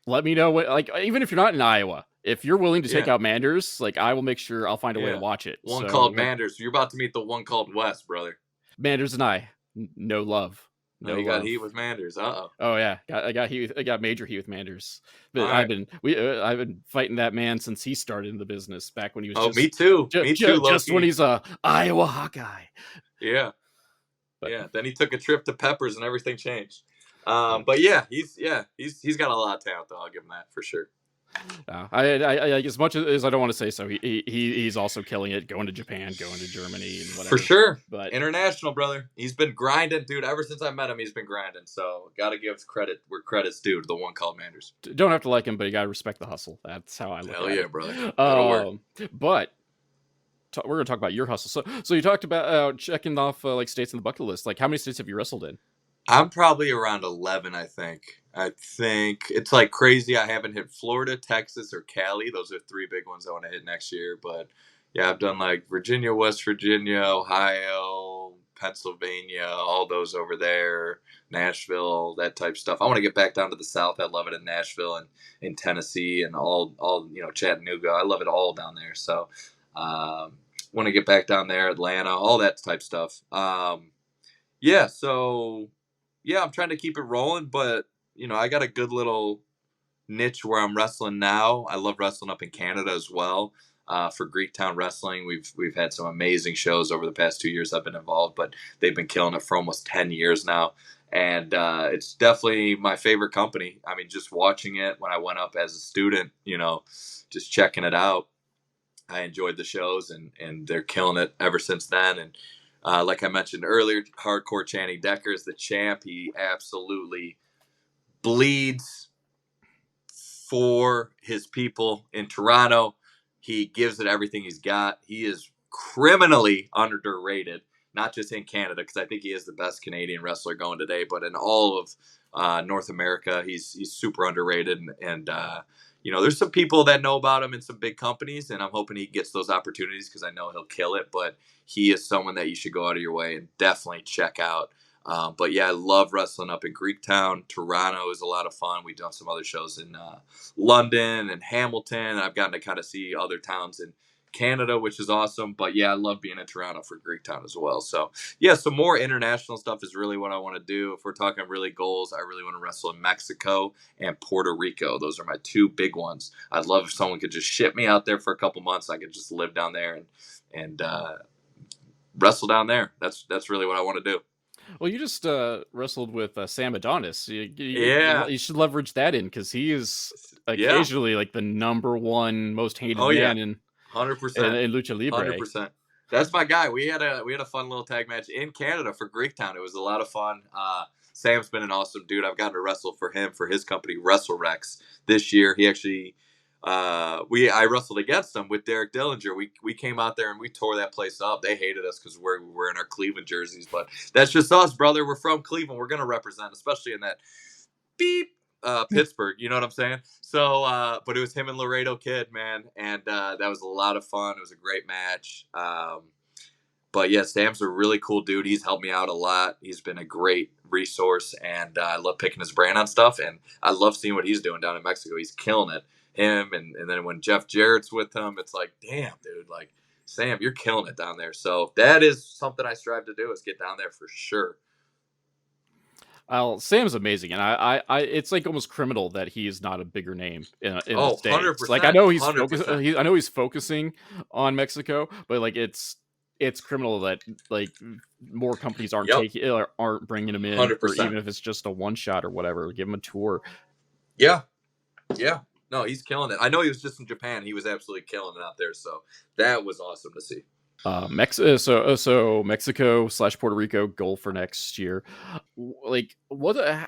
Let me know even if you're not in Iowa, if you're willing to take out Manders, like I will make sure I'll find a way to watch it. One called Manders. You're about to meet the one called Wes, brother. Manders and I, no love. No, you got heat with Manders. Oh yeah, I got major heat with Manders. But I've been fighting that man since he started in the business back when he was. Me too. Just when he's a Iowa Hawkeye. Yeah. Then he took a trip to Peppers and everything changed. But yeah, he's got a lot of talent though. I'll give him that for sure. I as much as I don't want to say so, he's also killing it, going to Japan, going to Germany, and whatever. For sure. But international, brother. He's been grinding, dude. Ever since I met him, he's been grinding. So gotta give credit where credit's due to the one called Manders. Don't have to like him, but you gotta respect the hustle. That's how I look at it. Hell yeah, brother. But we're gonna talk about your hustle. So you talked about checking off like states in the bucket list. Like, how many states have you wrestled in? I'm probably around 11, I think. I think it's like crazy. I haven't hit Florida, Texas, or Cali. Those are 3 big ones I want to hit next year. But yeah, I've done like Virginia, West Virginia, Ohio, Pennsylvania, all those over there, Nashville, that type of stuff. I want to get back down to the South. I love it in Nashville and in Tennessee and all Chattanooga. I love it all down there. So want to get back down there, Atlanta, all that type of stuff. I'm trying to keep it rolling, but I got a good little niche where I'm wrestling now. I love wrestling up in Canada as well. For Greektown Wrestling, we've had some amazing shows over the past 2 years I've been involved, but they've been killing it for almost 10 years now. And it's definitely my favorite company. I mean, just watching it when I went up as a student, just checking it out. I enjoyed the shows, and they're killing it ever since then. And like I mentioned earlier, Hardcore Channing Decker is the champ. He absolutely bleeds for his people in Toronto. He gives it everything he's got. He is criminally underrated. not just in Canada, because I think he is the best Canadian wrestler going today, but in all of North America, he's super underrated. And there's some people that know about him in some big companies, and I'm hoping he gets those opportunities because I know he'll kill it. But he is someone that you should go out of your way and definitely check out. But yeah, I love wrestling up in Greektown. Toronto is a lot of fun. We've done some other shows in London and Hamilton. I've gotten to kind of see other towns in Canada, which is awesome. But yeah, I love being in Toronto for Greektown as well. So yeah, some more international stuff is really what I want to do. If we're talking really goals, I really want to wrestle in Mexico and Puerto Rico. Those are my two big ones. I'd love if someone could just ship me out there for a couple months. I could just live down there and wrestle down there. That's really what I want to do. Well, you just wrestled with Sam Adonis. Yeah. You should leverage that in because he is Yeah. occasionally like the number one most hated Oh yeah. man in 100%. Lucha Libre. 100%. That's my guy. We had a fun little tag match in Canada for Greektown. It was a lot of fun. Sam's been an awesome dude. I've gotten to wrestle for him for his company Wrestle Rex this year. He actually I wrestled against him with Derek Dillinger. We came out there and we tore that place up. They hated us because we're in our Cleveland jerseys, but that's just us, brother. We're from Cleveland. We're gonna represent, especially in that beep Pittsburgh. You know what I'm saying? So, but it was him and Laredo Kid, man, and that was a lot of fun. It was a great match. But yeah, Sam's a really cool dude. He's helped me out a lot. He's been a great resource, and I love picking his brain on stuff. And I love seeing what he's doing down in Mexico. He's killing it. Him and then when Jeff Jarrett's with him, it's like, damn, dude, like Sam, you're killing it down there. So that is something I strive to do is get down there for sure. Sam's amazing, and I it's like almost criminal that he is not a bigger name in the States. 100%, Like I know he's 100%. I know he's focusing on Mexico, but like it's criminal that like more companies aren't Yep. taking or aren't bringing him in, 100%. or even if it's just a one shot or whatever, give him a tour. Yeah. No, he's killing it. I know he was just in Japan. He was absolutely killing it out there. So that was awesome to see. So Mexico / Puerto Rico goal for next year. Like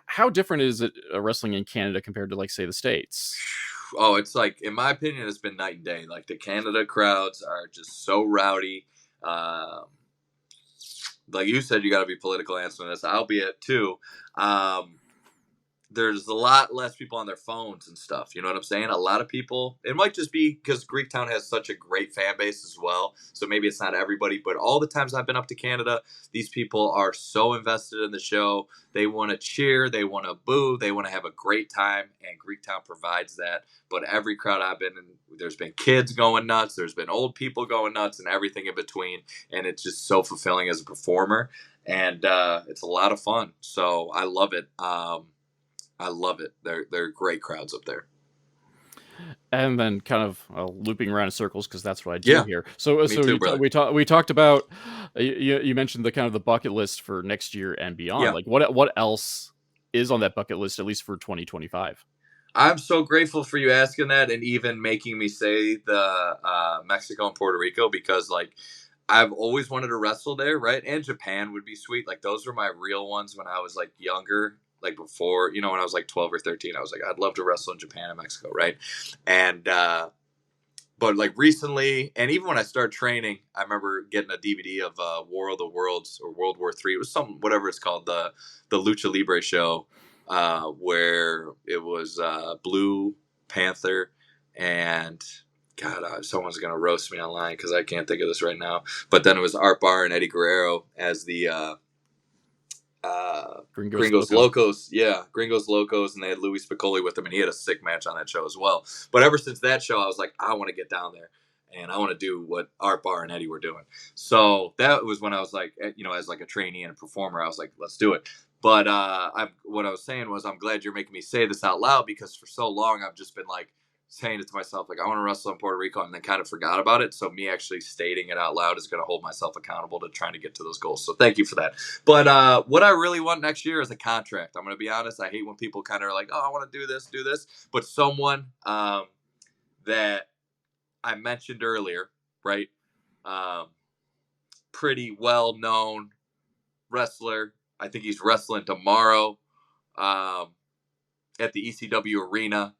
how different is it wrestling in Canada compared to like say the States? Oh, it's like, in my opinion, it's been night and day. Like the Canada crowds are just so rowdy. Like you said, you got to be political answering this. I'll be it too. There's a lot less people on their phones and stuff. You know what I'm saying? A lot of people, it might just be because Greektown has such a great fan base as well. So maybe it's not everybody, but all the times I've been up to Canada, these people are so invested in the show. They want to cheer. They want to boo. They want to have a great time. And Greektown provides that. But every crowd I've been in, there's been kids going nuts. There's been old people going nuts and everything in between. And it's just so fulfilling as a performer. And it's a lot of fun. So I love it. I love it. They're great crowds up there. And then kind of looping around in circles because that's what I do here. So we talked about you mentioned the kind of the bucket list for next year and beyond. Yeah. Like what else is on that bucket list at least for 2025? I'm so grateful for you asking that and even making me say the Mexico and Puerto Rico because like I've always wanted to wrestle there, right? And Japan would be sweet. Like those were my real ones when I was like younger. Like before, when I was like 12 or 13, I was like, I'd love to wrestle in Japan and Mexico, right? And, but like recently, and even when I started training, I remember getting a DVD of War of the Worlds or World War III. It was something, whatever it's called, the Lucha Libre show, where it was Blue Panther and God, someone's going to roast me online because I can't think of this right now. But then it was Art Barr and Eddie Guerrero as the Gringos Locos, Gringos Locos, and they had Louis Spicolli with them, and he had a sick match on that show as well. But ever since that show, I was like, I want to get down there, and I want to do what Art Barr and Eddie were doing. So that was when I was like, as like a trainee and a performer, I was like, let's do it. But what I was saying was, I'm glad you're making me say this out loud because for so long I've just been like saying it to myself, like I want to wrestle in Puerto Rico, and then kind of forgot about it. So me actually stating it out loud is going to hold myself accountable to trying to get to those goals. So thank you for that. But what I really want next year is a contract. I'm going to be honest. I hate when people kind of are like, oh, I want to do this. But someone that I mentioned earlier, right? Pretty well-known wrestler. I think he's wrestling tomorrow at the ECW arena.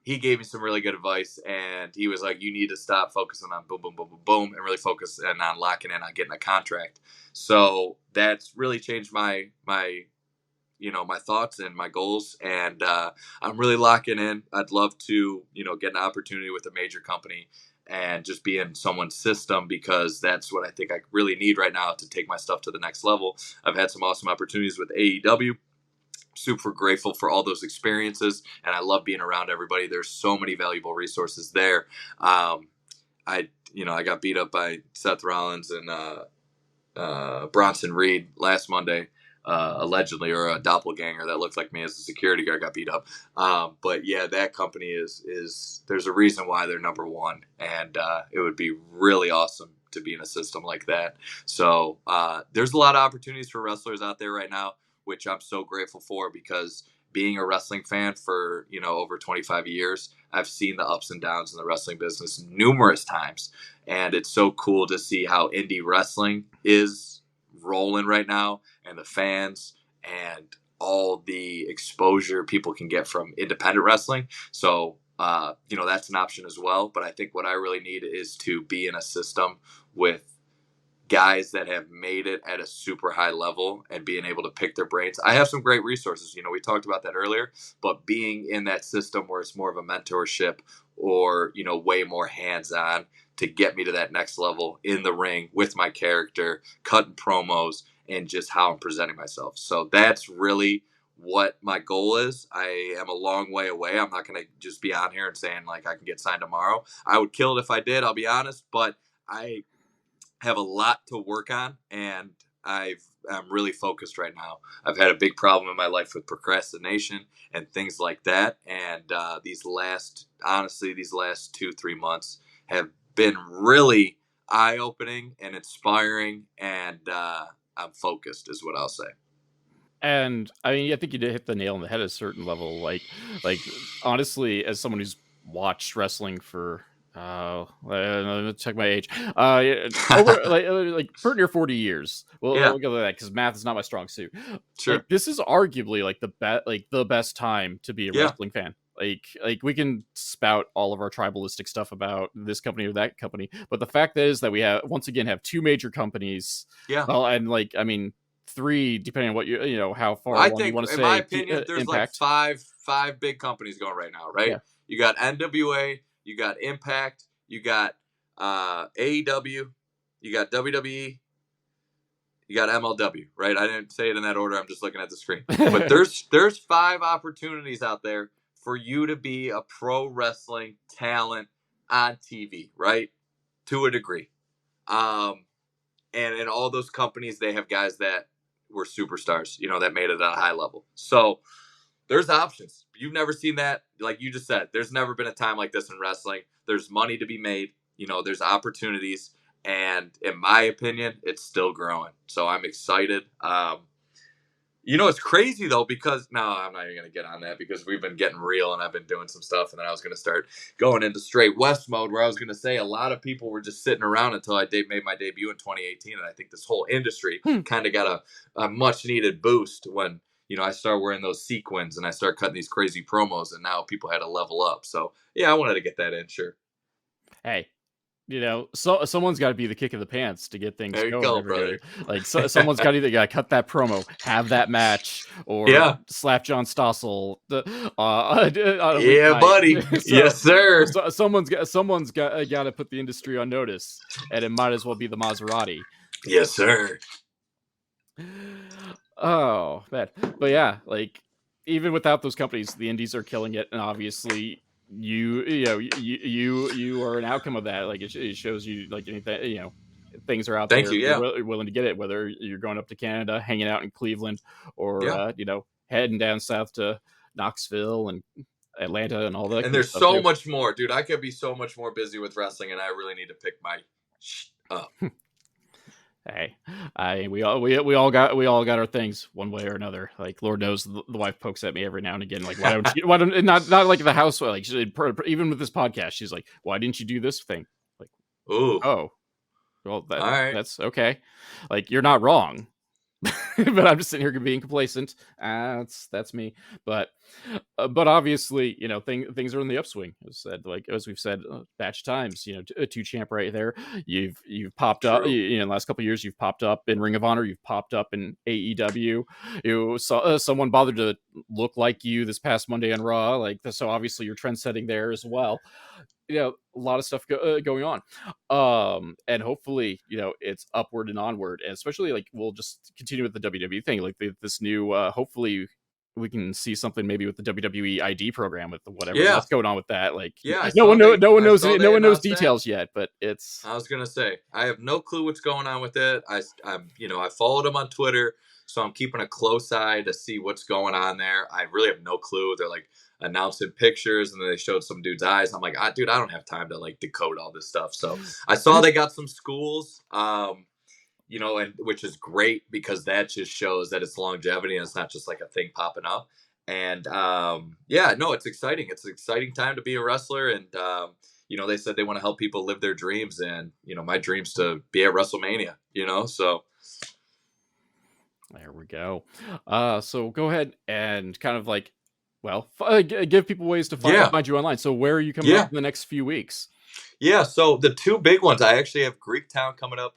he gave me some really good advice, and he was like, you need to stop focusing on boom, boom, boom, boom, boom, and really focus on locking in on getting a contract. So that's really changed my my thoughts and my goals, and I'm really locking in. I'd love to get an opportunity with a major company and just be in someone's system, because that's what I think I really need right now to take my stuff to the next level. I've had some awesome opportunities with AEW. Super grateful for all those experiences, and I love being around everybody. There's so many valuable resources there. I got beat up by Seth Rollins and Bronson Reed last Monday, allegedly, or a doppelganger that looked like me as a security guard got beat up. But yeah, that company is there's a reason why they're number one, and it would be really awesome to be in a system like that. So there's a lot of opportunities for wrestlers out there right now, which I'm so grateful for, because being a wrestling fan for over 25 years, I've seen the ups and downs in the wrestling business numerous times, and it's so cool to see how indie wrestling is rolling right now, and the fans and all the exposure people can get from independent wrestling. So that's an option as well. But I think what I really need is to be in a system with guys that have made it at a super high level and being able to pick their brains. I have some great resources. We talked about that earlier, but being in that system where it's more of a mentorship, or, way more hands-on, to get me to that next level in the ring with my character, cutting promos, and just how I'm presenting myself. So that's really what my goal is. I am a long way away. I'm not going to just be on here and saying like I can get signed tomorrow. I would kill it if I did, I'll be honest, but I have a lot to work on, and I'm really focused right now. I've had a big problem in my life with procrastination and things like that, and these last 2-3 months have been really eye-opening and inspiring, and I'm focused, is what I'll say. And I mean, I think you did hit the nail on the head at a certain level. Like honestly, as someone who's watched wrestling for let me check my age. Over like pretty near 40 years. Well, Yeah, we'll go with that because math is not my strong suit. Like sure. this is arguably like the best time to be a Yeah, wrestling fan. Like we can spout all of our tribalistic stuff about this company or that company, but the fact is that we have two major companies. yeah. Well, and like I mean, three, depending on what how far I along you think, want to in my say opinion, there's like Impact. five big companies going right now, right? Yeah. You got NWA, you got Impact, you got AEW, you got WWE, you got MLW, right? I didn't say it in that order. I'm just looking at the screen. But there's 5 opportunities out there for you to be a pro wrestling talent on TV, right? To a degree. And in all those companies, they have guys that were superstars, that made it at a high level. So there's options. You've never seen that. Like you just said, there's never been a time like this in wrestling. There's money to be made. There's opportunities. And in my opinion, it's still growing. So I'm excited. It's crazy though, because no, I'm not even going to get on that, because we've been getting real and I've been doing some stuff, and then I was going to start going into straight West mode, where I was going to say a lot of people were just sitting around until I made my debut in 2018. And I think this whole industry kind of got a much needed boost when, I started wearing those sequins and I started cutting these crazy promos, and now people had to level up. So yeah, I wanted to get that in, sure. Hey, so someone's got to be the kick of the pants to get things There you going go, over here. brother. Like someone's got to either cut that promo, have that match, or Yeah. slap John Stossel on a Yeah, buddy. weeknight. Yes, sir. Someone's got to put the industry on notice, and it might as well be the Maserati. Yes, sir. Oh man, but yeah, like even without those companies, the indies are killing it, and obviously you are an outcome of that. Like it shows you like anything things are out Thank there you. if you're Yeah. willing to get it, whether you're going up to Canada, hanging out in Cleveland, or Yeah. heading down south to Knoxville and Atlanta and all that And good there's stuff so too. much more, dude. I could be so much more busy with wrestling, and I really need to pick my up. Hey, we all got our things one way or another. Like Lord knows the wife pokes at me every now and again. Like why don't not like the house, like even with this podcast, she's like, why didn't you do this thing? Like, Ooh. oh, well All right. that's okay. Like you're not wrong. but I'm just sitting here being complacent. That's me. But obviously, things are in the upswing. As said, like as we've said, batch times. A two champ right there. You've popped up. True. In the last couple of years, you've popped up in Ring of Honor. You've popped up in AEW. You saw someone bothered to look like you this past Monday on Raw. Like so, obviously, you're trend setting there as well. A lot of stuff going on, and hopefully it's upward and onward, and especially like we'll just continue with the WWE thing, like this new hopefully we can see something maybe with the WWE ID program with whatever that's going on with that. Like no one knows details yet, but it's I was gonna say I have no clue what's going on with it. I followed them on Twitter, so I'm keeping a close eye to see what's going on there. I really have no clue. They're like announcing pictures, and then they showed some dude's eyes. I'm like, dude, I don't have time to like decode all this stuff. So I saw they got some schools, and which is great because that just shows that it's longevity and it's not just like a thing popping up. And it's exciting. It's an exciting time to be a wrestler, and they said they want to help people live their dreams, and my dream's to be at WrestleMania. So. There we go. So go ahead and kind of like, give people ways to find you online. So where are you coming up in the next few weeks? Yeah, so the two big ones, I actually have Greektown coming up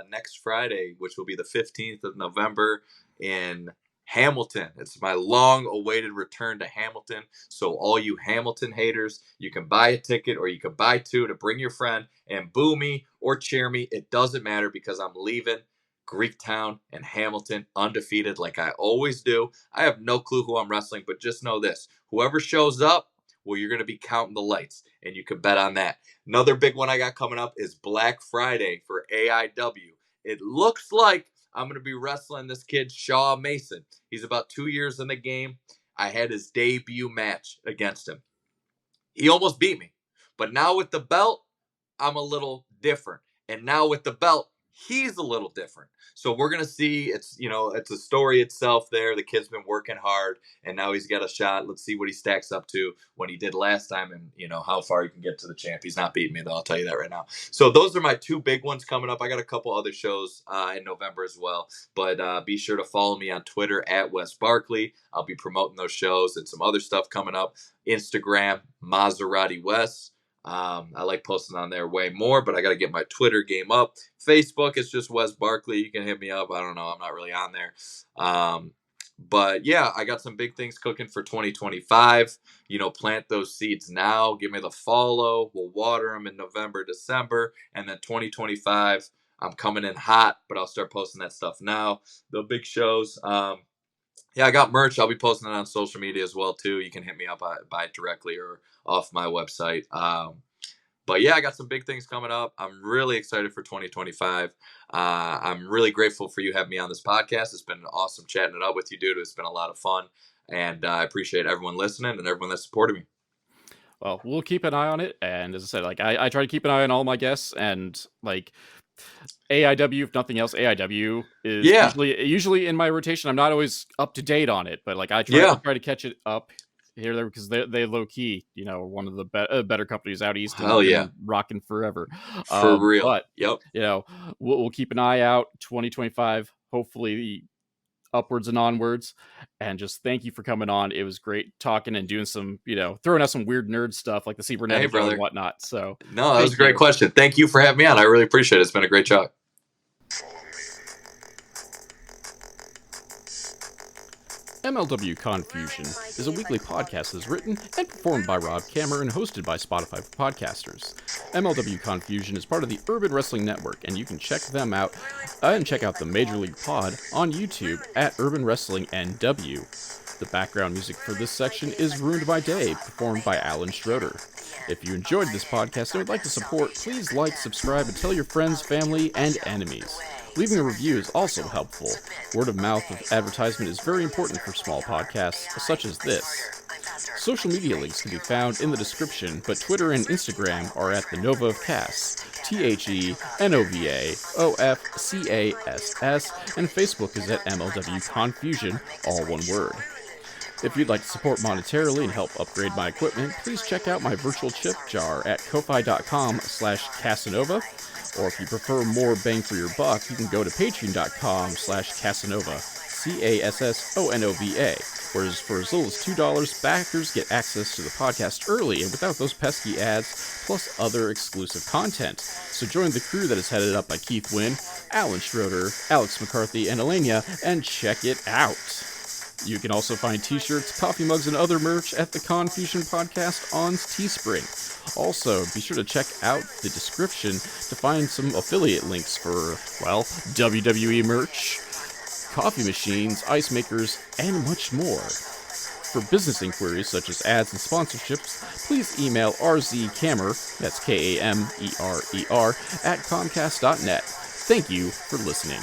next Friday, which will be the 15th of November in Hamilton. It's my long-awaited return to Hamilton. So all you Hamilton haters, you can buy a ticket or you can buy two to bring your friend and boo me or cheer me. It doesn't matter because I'm leaving Greektown and Hamilton undefeated like I always do. I have no clue who I'm wrestling, but just know this. Whoever shows up, well, you're going to be counting the lights, and you can bet on that. Another big one I got coming up is Black Friday for AEW. It looks like I'm going to be wrestling this kid, Shaw Mason. He's about 2 years in the game. I had his debut match against him. He almost beat me. But now with the belt, I'm a little different. And now with the belt, he's a little different. So we're going to see, it's a story itself there. The kid's been working hard, and now he's got a shot. Let's see what he stacks up to what he did last time and, how far he can get to the champ. He's not beating me, though. I'll tell you that right now. So those are my two big ones coming up. I got a couple other shows in November as well. But be sure to follow me on Twitter at Wes Barkley. I'll be promoting those shows and some other stuff coming up. Instagram, Maserati Wes. I like posting on there way more, but I got to get my Twitter game up. Facebook, it's just Wes Barkley. You can hit me up. I don't know. I'm not really on there. But yeah, I got some big things cooking for 2025. Plant those seeds now. Give me the follow. We'll water them in November, December. And then 2025, I'm coming in hot, but I'll start posting that stuff now. The big shows. I got merch. I'll be posting it on social media as well, too. You can hit me up, buy it directly or off my website. But yeah, I got some big things coming up. I'm really excited for 2025. I'm really grateful for you having me on this podcast. It's been awesome chatting it up with you, dude. It's been a lot of fun. And I appreciate everyone listening and everyone that supported me. Well, we'll keep an eye on it. And as I said, like I try to keep an eye on all my guests, and like AEW, if nothing else, AEW is usually in my rotation. I'm not always up to date on it, but like I try to catch it up here there because they low key, one of the better companies out east. Hell yeah, rocking forever for real. But yep, we'll keep an eye out. 2025, hopefully upwards and onwards. And just thank you for coming on. It was great talking and doing some, throwing out some weird nerd stuff like the cybernetic and whatnot. So no, that was a great question. Thank you for having me on. I really appreciate it. It's been a great talk. MLW Confusion is a weekly podcast that is written and performed by Rob Kammer and hosted by Spotify for podcasters. MLW Confusion is part of the Urban Wrestling Network, and you can check them out and check out the Major League Pod on YouTube at Urban Wrestling NW. The background music for this section is Ruined by Day, performed by Alan Schroeder. If you enjoyed this podcast and would like to support, please like, subscribe, and tell your friends, family, and enemies. Leaving a review is also helpful. Word of mouth of advertisement is very important for small podcasts such as this. Social media links can be found in the description, but Twitter and Instagram are at the Nova of Cass, TheNovaofCass, and Facebook is at MLW Confusion, all one word. If you'd like to support monetarily and help upgrade my equipment, please check out my virtual chip jar at ko-fi.com/Casanova, Or if you prefer more bang for your buck, you can go to patreon.com/Casanova, CASSONOVA, where for as little as $2, backers get access to the podcast early and without those pesky ads, plus other exclusive content. So join the crew that is headed up by Keith Wynn, Alan Schroeder, Alex McCarthy, and Elenia, and check it out. You can also find t-shirts, coffee mugs, and other merch at the Confusion Podcast on Teespring. Also, be sure to check out the description to find some affiliate links for, well, WWE merch, coffee machines, ice makers, and much more. For business inquiries such as ads and sponsorships, please email rzkamer, that's Kamerer, at comcast.net. Thank you for listening.